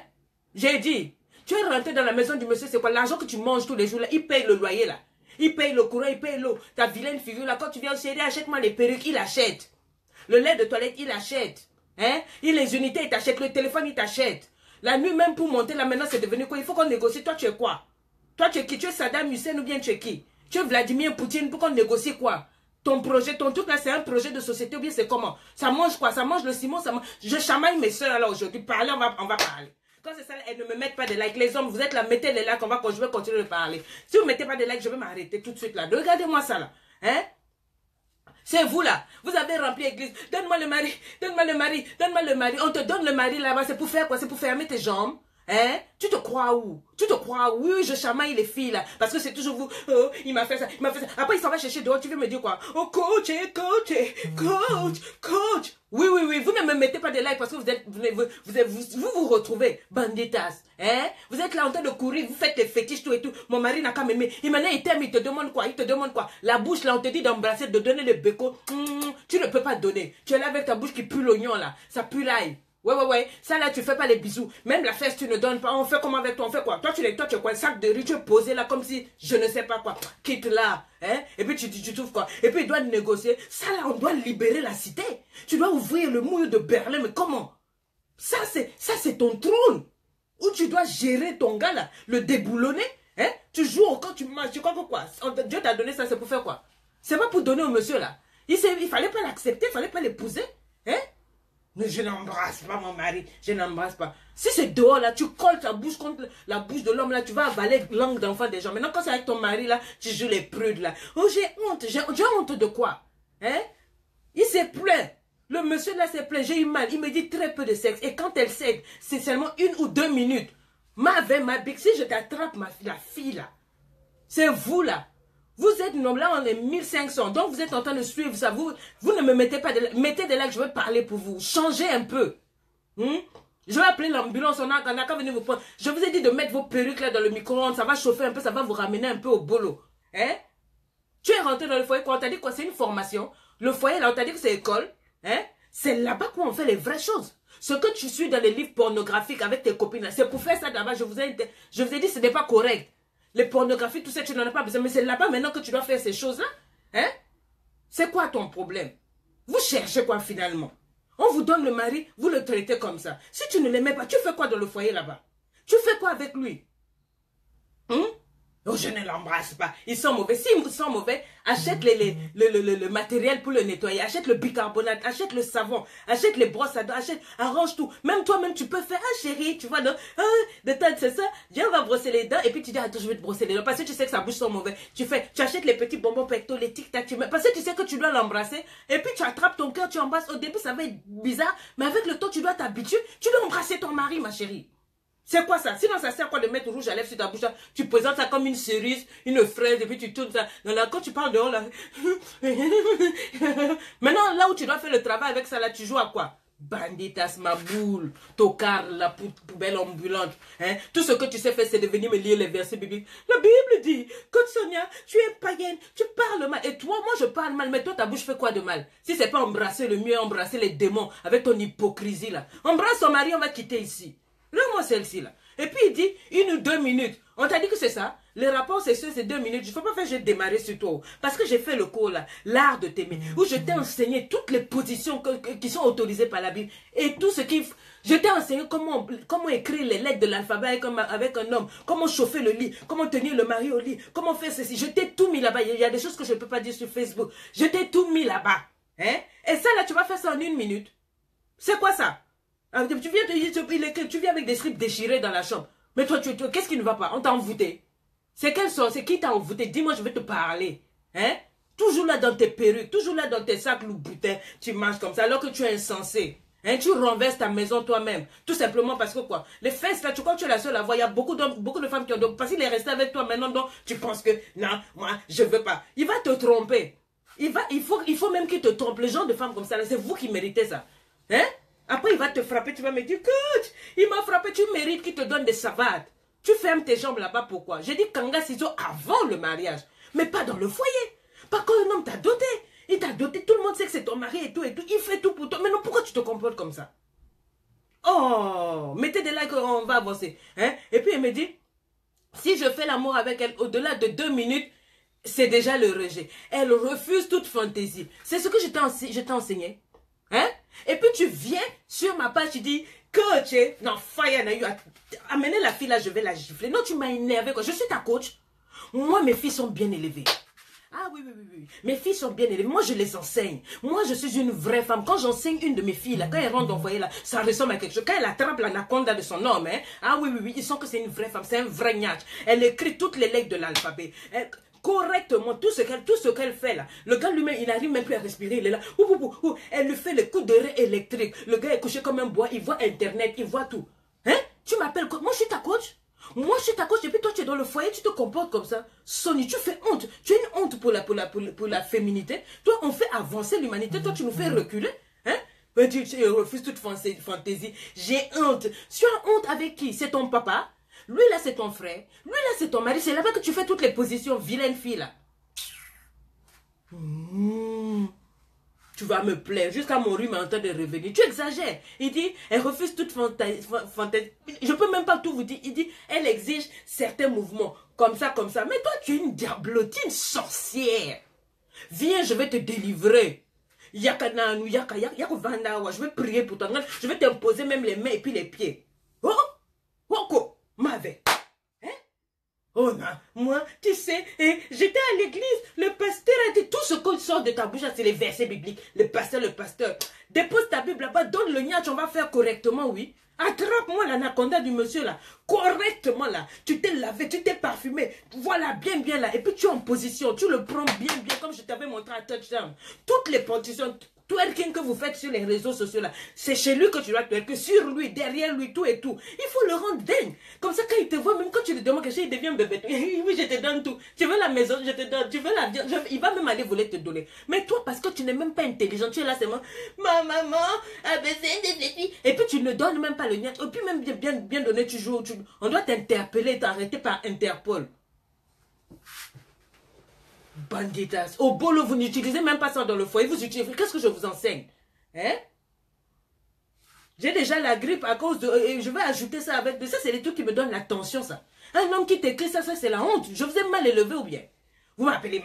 J'ai dit. Tu es rentré dans la maison du monsieur, c'est quoi? L'argent que tu manges tous les jours là, il paye le loyer là. Il paye le courant, il paye l'eau. Ta vilaine figure là, quand tu viens au chéri, achète-moi les perruques, il achète. Le lait de toilette, il achète. Hein? Les unités, il t'achète. Le téléphone, il t'achète. La nuit, même pour monter là, maintenant, c'est devenu quoi? Il faut qu'on négocie. Toi, tu es quoi? Toi, tu es qui? Tu es Saddam Hussein ou bien tu es qui? Tu es Vladimir Poutine pour qu'on négocie quoi? Ton projet, ton truc là, c'est un projet de société ou bien c'est comment? Ça mange quoi? Ça mange le ciment, ça mange... Je chamaille mes soeurs là aujourd'hui. Parler, on va parler. Quand c'est ça, elles ne me mettent pas de likes. Les hommes, vous êtes là, mettez les likes, je vais continuer de parler. Si vous ne mettez pas de likes, je vais m'arrêter tout de suite là. Regardez-moi ça là. Hein? C'est vous là, vous avez rempli l'église. Donne-moi le mari, donne-moi le mari, donne-moi le mari. On te donne le mari là-bas, c'est pour faire quoi? C'est pour fermer tes jambes. Hein? Tu te crois où? Tu te crois où? Oui, je chamaille les filles là. Parce que c'est toujours vous. Oh, il m'a fait ça, il m'a fait ça. Après, il s'en va chercher dehors. Tu veux me dire quoi? Oh, coach, coach. Oui, vous ne me mettez pas de like parce que vous retrouvez banditas. Hein? Vous êtes là en train de courir, vous faites des fétiches, tout et tout. Mon mari n'a qu'à m'aimer. Il t'aime, il te demande quoi? Il te demande quoi? La bouche là, on te dit d'embrasser, de donner le béco. Tu ne peux pas donner. Tu es là avec ta bouche qui pue l'oignon là. Ça pue l'ail. Ouais. Ça là, tu fais pas les bisous. Même la fesse, tu ne donnes pas. On fait comment avec toi? On fait quoi? Toi, tu es quoi? Un sac de riz, tu es posé là comme si je ne sais pas quoi. Quitte là. Hein? Et puis tu trouves quoi? Et puis il doit négocier. Ça là, on doit libérer la cité. Tu dois ouvrir le mur de Berlin. Mais comment? Ça, c'est ton trône. Où tu dois gérer ton gars là. Le déboulonner. Hein? Tu joues quand tu manges. Tu crois que quoi? Dieu t'a donné ça, c'est pour faire quoi? C'est pas pour donner au monsieur là. Il fallait pas l'accepter, il fallait pas l'épouser. Hein? Mais je n'embrasse pas mon mari, je n'embrasse pas. Si c'est dehors là, tu colles ta bouche contre la bouche de l'homme là, tu vas avaler langue d'enfant des gens. Maintenant quand c'est avec ton mari là, tu joues les prudes là. Oh j'ai honte de quoi? Hein? Il s'est plaint. Le monsieur là s'est plaint, j'ai eu mal, il me dit très peu de sexe. Et quand elle cède, c'est seulement 1 ou 2 minutes. Ma bique, si je t'attrape la fille là, c'est vous là. Vous êtes là, on est 1500. Donc, vous êtes en train de suivre ça. Vous ne me mettez pas de likes. Mettez des likes, je vais parler pour vous. Changez un peu. Je vais appeler l'ambulance. On a qu'à venir vous prendre. Je vous ai dit de mettre vos perruques là dans le micro-ondes. Ça va chauffer un peu, ça va vous ramener un peu au boulot. Hein? Tu es rentré dans le foyer. Quoi? On t'a dit quoi? C'est une formation. Le foyer là, on t'a dit que c'est école. Hein? C'est là-bas qu'on fait les vraies choses. Ce que tu suis dans les livres pornographiques avec tes copines là, c'est pour faire ça là-bas. Je vous ai dit, ce n'est pas correct. Les pornographies, tout ça, tu n'en as pas besoin. Mais c'est là-bas maintenant que tu dois faire ces choses-là. Hein? C'est quoi ton problème? Vous cherchez quoi finalement? On vous donne le mari, vous le traitez comme ça. Si tu ne l'aimais pas, tu fais quoi dans le foyer là-bas? Tu fais quoi avec lui? Oh, je ne l'embrasse pas. Ils sont mauvais. S'ils sont mauvais, achète le matériel pour le nettoyer. Achète le bicarbonate, achète le savon, achète les brosses à dents, arrange tout. Même toi-même, tu peux faire, chérie, tu vois, de temps, c'est ça. Viens, on va brosser les dents. Et puis tu dis, attends, je vais te brosser les dents. Parce que tu sais que sa bouche sont mauvais. Tu achètes les petits bonbons pecto, les tic-tac, parce que tu sais que tu dois l'embrasser. Et puis tu attrapes ton cœur, tu embrasses. Au début, ça va être bizarre. Mais avec le temps, tu dois t'habituer. Tu dois embrasser ton mari, ma chérie. C'est quoi ça? Sinon, ça sert à quoi de mettre rouge à lèvres sur ta bouche? Tu présentes ça comme une cerise, une fraise, et puis tu tournes ça. Quand tu parles dehors, là. Maintenant, là où tu dois faire le travail avec ça, là, tu joues à quoi? Banditas, ma boule, tocard, la poubelle ambulante. Hein? Tout ce que tu sais faire, c'est de venir me lire les versets bibliques. La Bible dit, Côte Sonia, tu es païenne, tu parles mal. Et toi, moi, je parle mal, mais toi, ta bouche fait quoi de mal? Si c'est pas embrasser le mieux, embrasser les démons avec ton hypocrisie, là. Embrasse ton mari, on va quitter ici. Là, moi, celle-ci, là. Et puis il dit 1 ou 2 minutes. On t'a dit que c'est ça? Le rapport, c'est 2 minutes. Je ne peux pas faire, j'ai démarré sur toi. Parce que j'ai fait le cours là, l'art de t'aimer, où je t'ai enseigné toutes les positions qui sont autorisées par la Bible. Et tout ce qui... Je t'ai enseigné comment écrire les lettres de l'alphabet avec un homme, comment chauffer le lit, comment tenir le mari au lit, comment faire ceci. Je t'ai tout mis là-bas. Il y a des choses que je ne peux pas dire sur Facebook. Je t'ai tout mis là-bas. Hein? Et ça là, tu vas faire ça en 1 minute. C'est quoi ça? Tu viens avec des slips déchirés dans la chambre. Mais toi, qu'est-ce qui ne va pas? On t'a envoûté. C'est quelle sorte? C'est qui t'a envoûté? Dis-moi, je vais te parler. Hein? Toujours là dans tes perruques, toujours là dans tes sacs loup-boutin, tu marches comme ça alors que tu es insensé. Hein? Tu renverses ta maison toi-même. Tout simplement parce que quoi? Les fesses là, quand tu es la seule à voir, il y a beaucoup de femmes qui ont... Parce qu'il est resté avec toi maintenant, donc tu penses que non, moi, je veux pas. Il va te tromper. Il faut même qu'il te trompe. Les gens de femmes comme ça, c'est vous qui méritez ça. Hein? Après, il va te frapper, tu vas me dire, coach, il m'a frappé, tu mérites qu'il te donne des savates. Tu fermes tes jambes là-bas, pourquoi? J'ai dit Kanga Siso avant le mariage, mais pas dans le foyer. Pas quand un homme t'a doté. Il t'a doté, tout le monde sait que c'est ton mari et tout, il fait tout pour toi. Mais non, pourquoi tu te comportes comme ça? Oh, mettez des likes, on va avancer. Hein? Et puis, il me dit, si je fais l'amour avec elle au-delà de 2 minutes, c'est déjà le rejet. Elle refuse toute fantaisie. C'est ce que je t'ai enseigné. Hein? Et puis tu viens sur ma page, tu dis, coach, non, fire, amenez la fille là, je vais la gifler. Non, tu m'as énervé, quoi. Je suis ta coach. Moi, mes filles sont bien élevées. Ah oui. Mes filles sont bien élevées. Moi, je les enseigne. Moi, je suis une vraie femme. Quand j'enseigne une de mes filles, là, quand elle rentre dans le foyer, là, ça ressemble à quelque chose. Quand elle attrape l'anaconda de son homme, hein, ah oui, ils sont que c'est une vraie femme. C'est un vrai niache. Elle écrit toutes les lettres de l'alphabet. Correctement, tout ce qu'elle fait là. Le gars lui-même, il n'arrive même plus à respirer. Il est là. Elle lui fait le coup de rein électrique. Le gars est couché comme un bois. Il voit Internet, il voit tout. Hein? Tu m'appelles quoi? Moi, je suis ta coach. Moi, je suis ta coach. Et puis toi, tu es dans le foyer, tu te comportes comme ça. Sonny, tu fais honte. Tu es une honte pour la féminité. Toi, on fait avancer l'humanité. Toi, tu nous fais reculer. Hein? Tu refuses toute fantaisie. J'ai honte. Tu as honte avec qui? C'est ton papa? Lui là c'est ton frère, lui là c'est ton mari, c'est là-bas que tu fais toutes les positions, vilaine fille là. Tu vas me plaire, jusqu'à mon rhume est en train de revenir. Tu exagères. Il dit, elle refuse toute fantaisie. Je peux même pas tout vous dire. Il dit, elle exige certains mouvements, comme ça. Mais toi tu es une diablotine sorcière. Viens, je vais te délivrer. Je vais prier pour toi. Je vais t'imposer même les mains et puis les pieds. Oh, m'avait. Hein? Oh non, moi, tu sais, j'étais à l'église, le pasteur a dit tout ce qu'on sort de ta bouche, c'est les versets bibliques. Le pasteur, dépose ta Bible là-bas, donne le niach, on va faire correctement, oui. Attrape-moi l'anaconda du monsieur là, correctement là. Tu t'es lavé, tu t'es parfumé, voilà, bien là. Et puis tu es en position, tu le prends bien, comme je t'avais montré à Touchdown. Toutes les positions, twerking que vous faites sur les réseaux sociaux là, c'est chez lui que tu dois twerker, sur lui, derrière lui, tout et tout. Il faut le rendre dingue. Comme ça, quand il te voit, même quand tu lui demandes quelque chose, il devient bébé. Oui, je te donne tout. Tu veux la maison, je te donne. Tu veux la viande, il va même aller voler te donner. Mais toi, parce que tu n'es même pas intelligent, tu es là seulement, ma maman a besoin de filles. Et puis tu ne donnes même pas le niat. Et puis même bien donné, tu joues. On doit t'interpeller, t'arrêter par Interpol. Banditas. Au bolo, vous n'utilisez même pas ça dans le foyer. Vous utilisez. Qu'est-ce que je vous enseigne? Hein? J'ai déjà la grippe à cause de... je vais ajouter ça avec... Ça, c'est les trucs qui me donnent l'attention, ça. Un homme qui t'écrit ça, c'est la honte. Je vous ai mal élevé ou bien? Vous m'appelez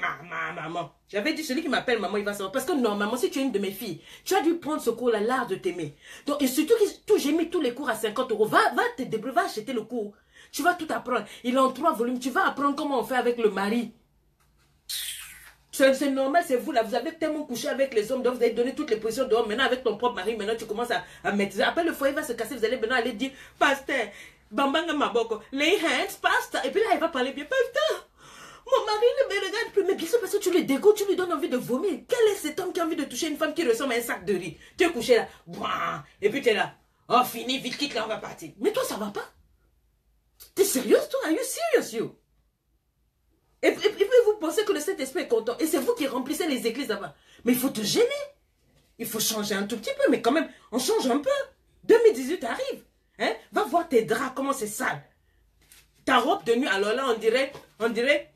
maman. J'avais dit, celui qui m'appelle maman, il va savoir. Parce que normalement, si tu es une de mes filles, tu as dû prendre ce cours-là, l'art de t'aimer. Donc, et surtout, j'ai mis tous les cours à 50 €. Va te débrouiller, va acheter le cours. Tu vas tout apprendre. Il est en 3 volumes. Tu vas apprendre comment on fait avec le mari. C'est normal, c'est vous là, vous avez tellement couché avec les hommes, donc vous avez donné toutes les positions de homme. Maintenant avec ton propre mari, maintenant tu commences à maîtriser. Après le foyer va se casser, vous allez maintenant aller dire, pasteur, bambanga maboko, lay hands, pasteur. Et puis là il va parler bien, pasteur, mon mari ne me regarde plus. Mais bien sûr parce que tu le dégoûtes, tu lui donnes envie de vomir. Quel est cet homme qui a envie de toucher une femme qui ressemble à un sac de riz? Tu es couché là, et puis tu es là, oh fini, vite quitte là, on va partir. Mais toi ça va pas? T'es sérieuse toi? Are you serious you? Et puis vous pensez que le Saint-Esprit est content. Et c'est vous qui remplissez les églises là-bas. Mais il faut te gêner. Il faut changer un tout petit peu. Mais quand même, on change un peu. 2018 arrive. Hein? Va voir tes draps, comment c'est sale. Ta robe de nuit, alors là, on dirait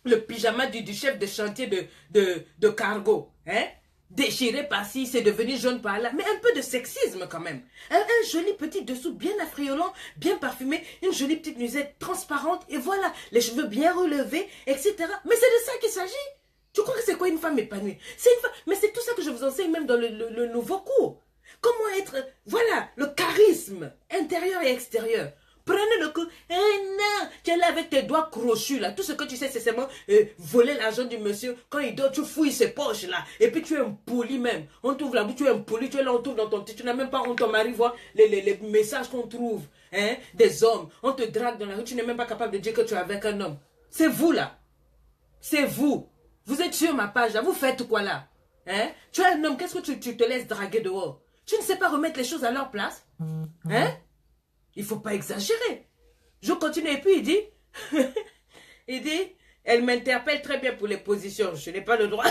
le pyjama du chef de chantier de cargo. Hein? déchiré par-ci, c'est devenu jaune par-là. Mais un peu de sexisme quand même. Un joli petit dessous bien affriolant, bien parfumé, une jolie petite nuisette transparente, et voilà, les cheveux bien relevés, etc. Mais c'est de ça qu'il s'agit. Tu crois que c'est quoi une femme épanouie? C'est une femme, mais c'est tout ça que je vous enseigne même dans le nouveau cours. Comment être, voilà, le charisme intérieur et extérieur. Prenez le coup. Eh non, tu es là avec tes doigts crochus là. Tout ce que tu sais, c'est seulement voler l'argent du monsieur. Quand il dort, tu fouilles ses poches là. Et puis tu es impoli même. On t'ouvre la bouche, tu es impoli, tu es là, on t'ouvre dans ton petit. Tu n'as même pas honte, ton mari voit les messages qu'on trouve. Hein, des hommes. On te drague dans la rue, tu n'es même pas capable de dire que tu es avec un homme. C'est vous là. C'est vous. Vous êtes sur ma page là. Vous faites quoi là? Hein? Tu es un homme, qu'est-ce que tu te laisses draguer dehors? Tu ne sais pas remettre les choses à leur place? Hein? Il ne faut pas exagérer. Je continue et puis il dit, il dit, elle m'interpelle très bien pour les positions. Je n'ai pas le droit,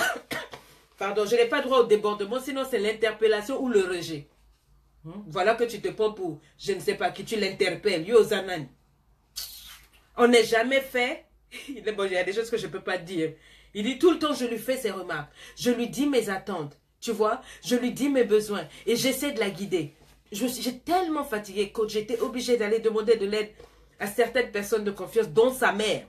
pardon, je n'ai pas le droit au débordement, sinon c'est l'interpellation ou le rejet. Voilà que tu te prends pour, je ne sais pas qui, tu l'interpelles. Yo Zanan. On n'est jamais fait. Bon, il y a des choses que je ne peux pas dire. Il dit tout le temps, je lui fais ses remarques. Je lui dis mes attentes. Tu vois, je lui dis mes besoins et j'essaie de la guider. J'ai tellement fatigué, coach, j'étais obligée d'aller demander de l'aide à certaines personnes de confiance, dont sa mère.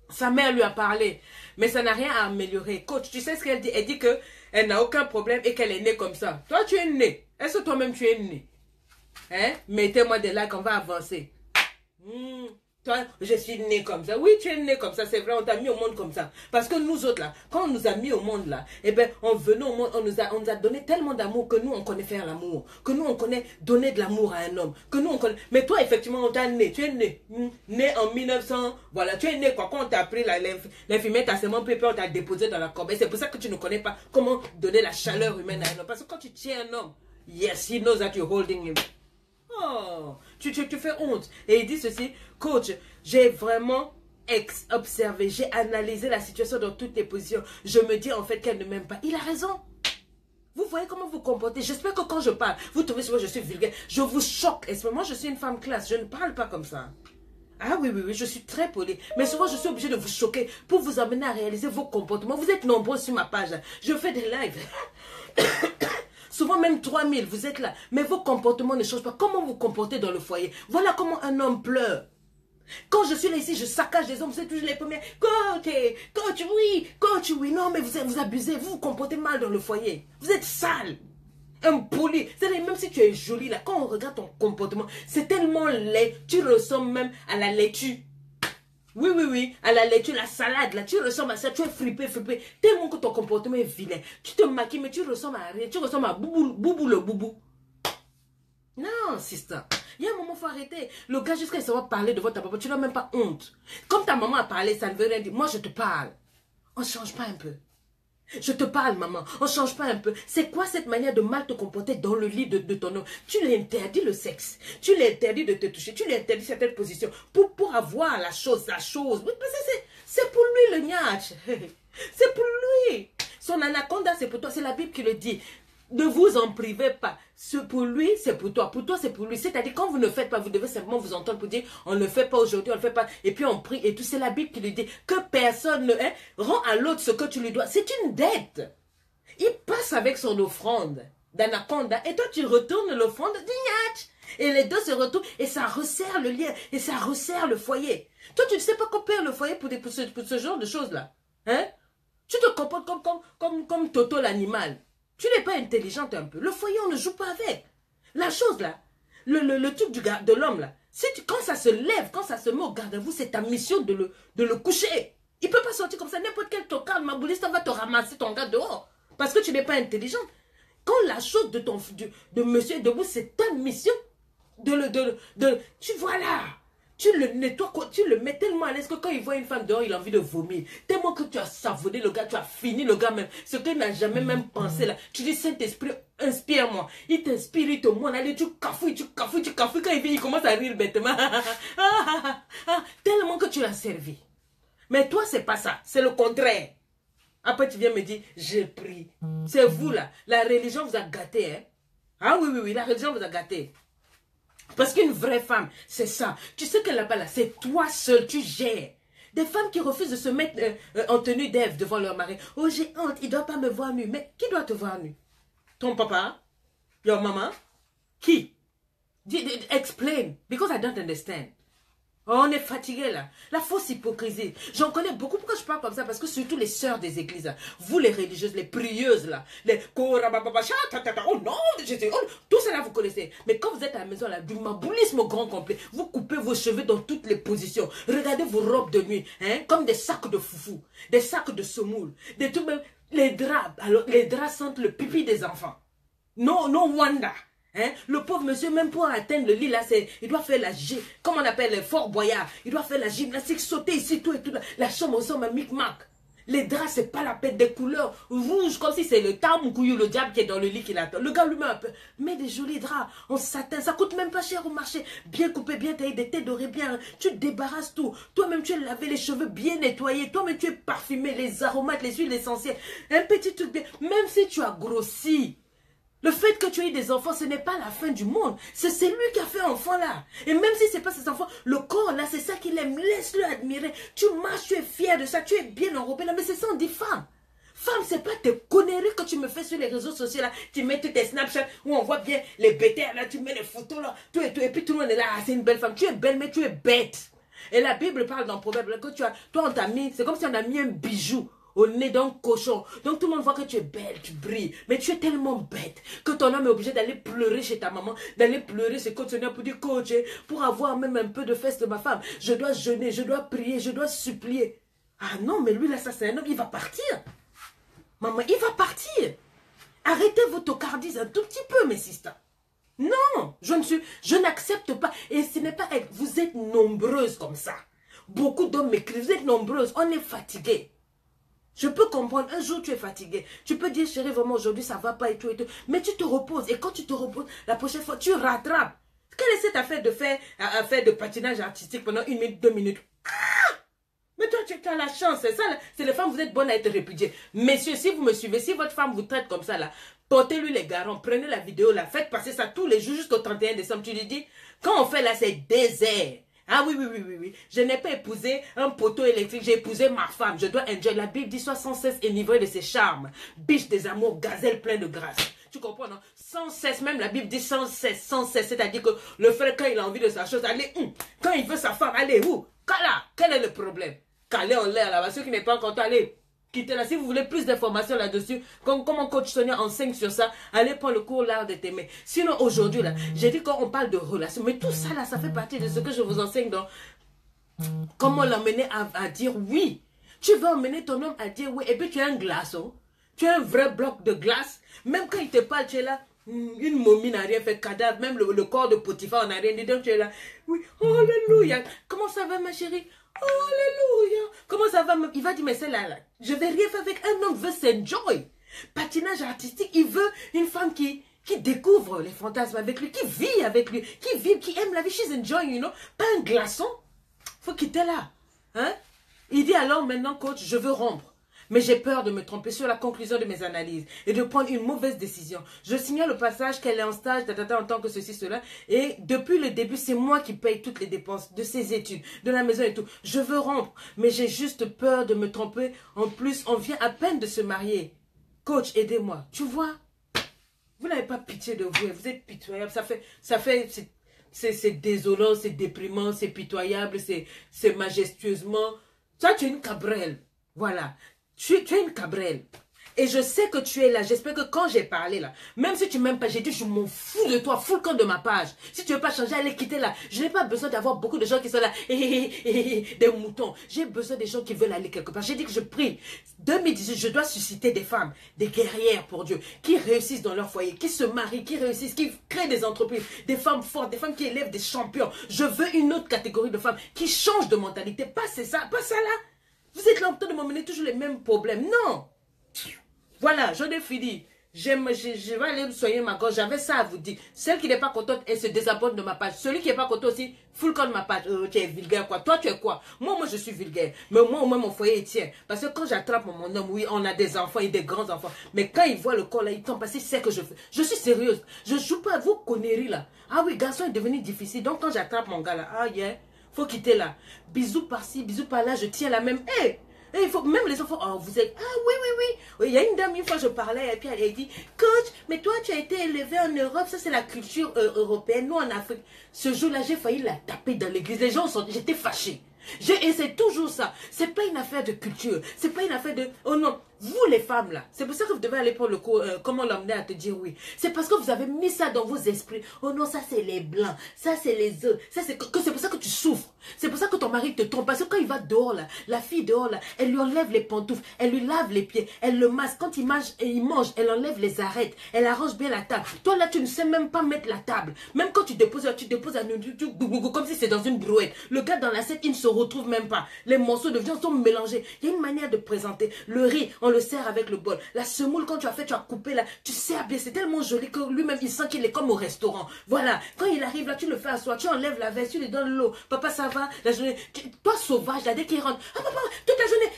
Sa mère lui a parlé, mais ça n'a rien à améliorer. Coach, tu sais ce qu'elle dit? Elle dit qu'elle n'a aucun problème et qu'elle est née comme ça. Toi, tu es né. Est-ce que toi-même, tu es né? Hein? Mettez-moi des likes, on va avancer. Toi, je suis né comme ça. Oui, tu es né comme ça, c'est vrai, on t'a mis au monde comme ça. Parce que nous autres, là, quand on nous a mis au monde, là, eh bien, en venant au monde, on nous a donné tellement d'amour que nous, on connaît faire l'amour. Que nous, on connaît donner de l'amour à un homme. Que nous, on connaît... Mais toi, effectivement, on t'a né. Tu es né. Né en 1900. Voilà, tu es né, quoi. Quand on t'a pris l'infirmière, t'as seulement pépé, on t'a déposé dans la corbeille. C'est pour ça que tu ne connais pas comment donner la chaleur humaine à un homme. Parce que quand tu tiens un homme, yes, he knows that you're holding him. Oh, tu fais honte. Et il dit ceci, coach, j'ai vraiment observé, j'ai analysé la situation dans toutes les positions. Je me dis en fait qu'elle ne m'aime pas. Il a raison. Vous voyez comment vous comportez. J'espère que quand je parle, vous trouvez que je suis vulgaire. Je vous choque. Et moi, je suis une femme classe. Je ne parle pas comme ça. Ah oui, je suis très polie. Mais souvent, je suis obligée de vous choquer pour vous amener à réaliser vos comportements. Vous êtes nombreux sur ma page. Je fais des lives. Souvent même 3000, vous êtes là. Mais vos comportements ne changent pas. Comment vous comportez dans le foyer? Voilà comment un homme pleure. Quand je suis là ici, je saccage les hommes. Vous êtes toujours les premiers. Coach, oui. Non, mais vous abusez. Vous vous comportez mal dans le foyer. Vous êtes sale. Impoli. C'est-à-dire, même si tu es jolie, là, quand on regarde ton comportement, c'est tellement laid. Tu ressembles même à la laitue. Oui, à la laitue, la salade, là, tu ressembles à ça, tu es frippé, tellement que ton comportement est vilain. Tu te maquilles, mais tu ressembles à rien, tu ressembles à boubou le boubou. Non, sister, il y a un moment, il faut arrêter. Le gars, jusqu'à savoir parler devant ta papa, tu n'as même pas honte. Comme ta maman a parlé, ça ne veut rien dire. Moi, je te parle. On ne change pas un peu. Je te parle, maman. On ne change pas un peu. C'est quoi cette manière de mal te comporter dans le lit de ton homme? Tu lui interdis le sexe. Tu lui interdis de te toucher. Tu lui interdis certaines positions pour avoir la chose. C'est pour lui le niach. C'est pour lui. Son anaconda, c'est pour toi. C'est la Bible qui le dit. Ne vous en privez pas. Pour lui, c'est pour toi. Pour toi, c'est pour lui. C'est-à-dire, quand vous ne faites pas, vous devez simplement vous entendre pour dire, on ne fait pas aujourd'hui, on ne fait pas. Et puis on prie et tout. C'est la Bible qui lui dit que personne ne rend à l'autre ce que tu lui dois. C'est une dette. Il passe avec son offrande d'anaconda et toi, tu retournes l'offrande d'Ignach. Et les deux se retrouvent et ça resserre le lien et ça resserre le foyer. Toi, tu ne sais pas qu'on perd le foyer pour ce genre de choses-là. Hein? Tu te comportes comme Toto l'animal. Tu n'es pas intelligente un peu. Le foyer, on ne joue pas avec. La chose là, le truc de l'homme là, quand ça se lève, quand ça se met au garde à vous, c'est ta mission de le coucher. Il ne peut pas sortir comme ça. N'importe quel tocard, ma bouliste, va te ramasser ton gars dehors. Parce que tu n'es pas intelligente. Quand la chose de monsieur est debout, c'est ta mission tu vois là. Tu le nettoies, tu le mets tellement à l'aise que quand il voit une femme dehors, il a envie de vomir. Tellement que tu as savonné le gars, tu as fini le gars même. Ce qu'il n'a jamais même pensé là. Tu dis, Saint-Esprit, inspire-moi. Il t'inspire, il te montre. Allez, tu cafouilles. Quand il vient, il commence à rire bêtement. Tellement que tu l'as servi. Mais toi, c'est pas ça. C'est le contraire. Après, tu viens me dire, j'ai pris. C'est vous là. La religion vous a gâté. Hein? Ah oui, la religion vous a gâté. Parce qu'une vraie femme, c'est ça. Tu sais que là-bas, là, c'est toi seul, tu gères. Des femmes qui refusent de se mettre en tenue d'Ève devant leur mari. Oh, j'ai honte, il ne doit pas me voir nu. Mais qui doit te voir nu? Ton papa? Your mama? Qui? Explain, because I don't understand. On est fatigué là. La fausse hypocrisie. J'en connais beaucoup. Pourquoi je parle comme ça? Parce que surtout les sœurs des églises, là, vous les religieuses, les prieuses là, les oh non, tout ça là vous connaissez. Mais quand vous êtes à la maison là, du maboulisme au grand complet, vous coupez vos cheveux dans toutes les positions. Regardez vos robes de nuit, hein, comme des sacs de foufou, des sacs de semoule, des tout même les draps. Alors les draps sentent le pipi des enfants. No wonder. Hein? Le pauvre monsieur, même pour atteindre le lit, là, il doit faire comment on appelle, Fort Boyard. Il doit faire la gymnastique, sauter ici, tout et tout. La chambre ressemble à micmac. Les draps, c'est pas la peine, des couleurs rouges, comme si c'est le Tamoukouyu, le diable qui est dans le lit qui l'attend. Le gars lui-même met des jolis draps en satin. Ça coûte même pas cher au marché. Bien coupé, bien taillé, des têtes dorées, bien. Tu débarrasses tout. Toi-même, tu es lavé les cheveux bien nettoyés. Toi-même, tu es parfumé, les aromates, les huiles essentielles. Un petit truc bien. Même si tu as grossi. Le fait que tu aies des enfants, ce n'est pas la fin du monde. C'est lui qui a fait enfant là. Et même si ce n'est pas ses enfants, le corps là, c'est ça qu'il aime. Laisse-le admirer. Tu marches, tu es fier de ça, tu es bien enrobé là. Mais c'est ça, on dit femme. Femme, c'est pas tes conneries que tu me fais sur les réseaux sociaux là. Tu mets tous tes Snapchat où on voit bien les bêtères là, tu mets les photos là, tout et tout. Et puis tout le monde est là, ah, c'est une belle femme. Tu es belle, mais tu es bête. Et la Bible parle dans Proverbe là, que toi on t'a mis, c'est comme si on a mis un bijou au nez d'un cochon. Donc tout le monde voit que tu es belle, tu brilles. Mais tu es tellement bête que ton homme est obligé d'aller pleurer chez ta maman, d'aller pleurer chez Coach Sonia pour dire coach, pour avoir même un peu de fesses de ma femme. Je dois jeûner, je dois prier, je dois supplier. Ah non, mais lui là, ça c'est un homme, il va partir. Maman, il va partir. Arrêtez vos tocardise un tout petit peu, mes sisters. Non, je n'accepte pas. Et ce n'est pas elle. Vous êtes nombreuses comme ça. Beaucoup d'hommes m'écrivent, vous êtes nombreuses. On est fatigués. Je peux comprendre, un jour tu es fatigué. Tu peux dire, chérie, vraiment aujourd'hui ça va pas et tout et tout. Mais tu te reposes. Et quand tu te reposes, la prochaine fois, tu rattrapes. Quelle est cette affaire de patinage artistique pendant 1 minute, 2 minutes? Ah! Mais toi, tu as la chance. C'est ça, c'est les femmes, vous êtes bonnes à être répudiées. Messieurs, si vous me suivez, si votre femme vous traite comme ça, là, portez-lui les garants, prenez la vidéo, là, faites passer ça tous les jours jusqu'au 31 décembre. Tu lui dis, quand on fait là, c'est désert. Ah oui. Je n'ai pas épousé un poteau électrique, j'ai épousé ma femme. Je dois enjoy. La Bible dit, sois sans cesse enivré de ses charmes. Biche des amours, gazelle plein de grâce. Tu comprends, non? Sans cesse, même la Bible dit sans cesse. C'est-à-dire que le frère, quand il a envie de sa chose, allez, quand il veut sa femme, allez, où? Quel est le problème? Calé en l'air là-bas, ceux qui n'est pas content, allez, quittez là. Si vous voulez plus d'informations là-dessus, comment coach Sonia enseigne sur ça, allez prendre le cours l'art de t'aimer. Sinon aujourd'hui là, j'ai dit qu'on parle de relations, mais tout ça là, ça fait partie de ce que je vous enseigne dans comment l'emmener à dire oui. Tu veux emmener ton homme à dire oui, et puis tu es un glaçon, tu es un vrai bloc de glace, même quand il te parle, tu es là. Une momie n'a rien fait, cadavre, même le corps de Potiphar, on n'a rien dit, donc tu es là. Oui, alléluia. Comment ça va ma chérie? Alléluia. Comment ça va? Il va dire, mais c'est là, je vais rien faire avec un homme, veut s'enjoy. Patinage artistique, il veut une femme qui découvre les fantasmes avec lui, qui vit avec lui, qui aime la vie, she's enjoying, you know. Pas un glaçon. Faut quitter là. Hein? Il dit alors maintenant, coach, je veux rompre. Mais j'ai peur de me tromper sur la conclusion de mes analyses et de prendre une mauvaise décision. Je signale au passage qu'elle est en stage en tant que ceci, cela. Et depuis le début, c'est moi qui paye toutes les dépenses de ses études, de la maison et tout. Je veux rompre, mais j'ai juste peur de me tromper. En plus, on vient à peine de se marier. Coach, aidez-moi. Tu vois, vous n'avez pas pitié de vous. Vous êtes pitoyable. C'est désolant, c'est déprimant, c'est pitoyable, c'est majestueusement. Toi, tu es une cabrelle. Voilà. Tu es une cabrelle. Et je sais que tu es là. J'espère que quand j'ai parlé là, même si tu m'aimes pas, j'ai dit je m'en fous de toi, fous le camp de ma page. Si tu veux pas changer, allez quitter là. Je n'ai pas besoin d'avoir beaucoup de gens qui sont là, des moutons. J'ai besoin des gens qui veulent aller quelque part. J'ai dit que je prie. 2018, je dois susciter des femmes, des guerrières pour Dieu, qui réussissent dans leur foyer, qui se marient, qui réussissent, qui créent des entreprises, des femmes fortes, des femmes qui élèvent des champions. Je veux une autre catégorie de femmes qui changent de mentalité. Pas c'est ça, pas ça là. Vous êtes là en train de m'emmener toujours les mêmes problèmes. Non. Voilà, j'en ai fini. Je vais aller me soigner ma gorge. J'avais ça à vous dire. Celle qui n'est pas contente, elle se désabonne de ma page. Celui qui n'est pas content aussi, full con de ma page. Tu es vulgaire quoi. Toi, tu es quoi? Moi, je suis vulgaire. Mais moi, au moins, mon foyer, il tient. Parce que quand j'attrape mon homme, oui, on a des enfants et des grands enfants. Mais quand il voit le corps là, il tombe parce qu'il sait que je fais. Je suis sérieuse. Je ne joue pas à vos conneries là. Ah oui, garçon est devenu difficile. Donc quand j'attrape mon gars là, ah yeah. Faut quitter là. Bisous par-ci, bisous par-là, je tiens la même. Hé, il faut, même les enfants, oh, vous êtes, ah oui, oui, oui. Il y a une dame, une fois je parlais, et puis elle a dit, coach, mais toi tu as été élevé en Europe, ça c'est la culture européenne, nous en Afrique. Ce jour-là, j'ai failli la taper dans l'église. Les gens sont, j'étais fâchée. Et c'est toujours ça. C'est pas une affaire de culture. C'est pas une affaire de... Oh non, vous les femmes là, c'est pour ça que vous devez aller pour le cours, comment l'emmener à te dire oui. C'est parce que vous avez mis ça dans vos esprits. Oh non, ça c'est les blancs, ça c'est les œufs. C'est pour ça que tu souffres. C'est pour ça que ton mari te trompe. Parce que quand il va dehors là, la fille dehors là, elle lui enlève les pantoufles, elle lui lave les pieds, elle le masse. Quand il mange, elle enlève les arêtes, elle arrange bien la table. Toi là, tu ne sais même pas mettre la table. Même quand tu déposes à nous, comme si c'est dans une brouette. Le gars dans l'assiette, il ne se retrouve même pas. Les morceaux de viande sont mélangés. Il y a une manière de présenter. Le riz, on le sert avec le bol. La semoule, quand tu as coupé là, tu sers bien. C'est tellement joli que lui-même, il sent qu'il est comme au restaurant. Voilà. Quand il arrive là, tu le fais asseoir, tu enlèves la veste, tu lui donnes l'eau. Papa, ça va? La journée. Toi, sauvage, là, dès qu'il rentre. Ah, papa, toute la journée.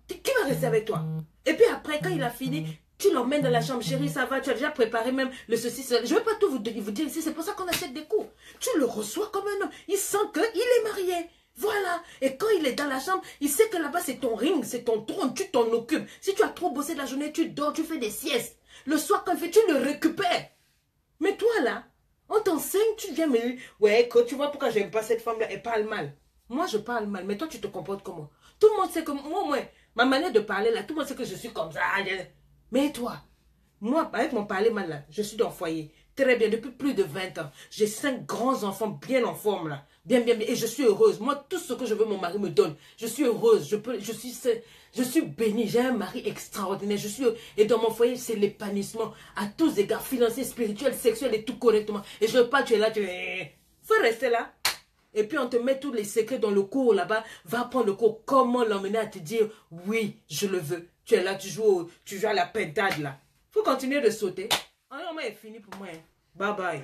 Qui va rester avec toi? Et puis après, quand il a fini, tu l'emmènes dans la chambre. Chérie, ça va? Tu as déjà préparé même le ceci. Je ne vais pas tout vous dire ici. C'est pour ça qu'on achète des coups. Tu le reçois comme un homme. Il sent qu'il est marié. Voilà. Et quand il est dans la chambre, il sait que là-bas, c'est ton ring, c'est ton trône, tu t'en occupes. Si tu as trop bossé la journée, tu dors, tu fais des siestes. Le soir, quand il fait, tu le récupères. Mais toi, là, on t'enseigne, tu viens me dire, ouais, tu vois pourquoi j'aime pas cette femme-là, elle parle mal. Moi, je parle mal, mais toi, tu te comportes comment? Tout le monde sait que moi, ma manière de parler, là, tout le monde sait que je suis comme ça. Mais toi, moi, avec mon parler mal, là, je suis dans le foyer. Très bien, depuis plus de 20 ans. J'ai 5 grands enfants bien en forme, là. Bien, bien, bien. Et je suis heureuse. Moi, tout ce que je veux, mon mari me donne. Je suis heureuse. Je suis bénie. J'ai un mari extraordinaire. Et dans mon foyer, c'est l'épanouissement. À tous égards, financier, spirituel, sexuel et tout correctement. Et je veux pas, tu es là, faut rester là. Et puis, on te met tous les secrets dans le cours, là-bas. Va prendre le cours. Comment l'emmener à te dire, oui, je le veux. Tu es là, tu joues à la pentade, là. Faut continuer de sauter. Ah non, mais c'est fini pour moi. Hein. Bye bye.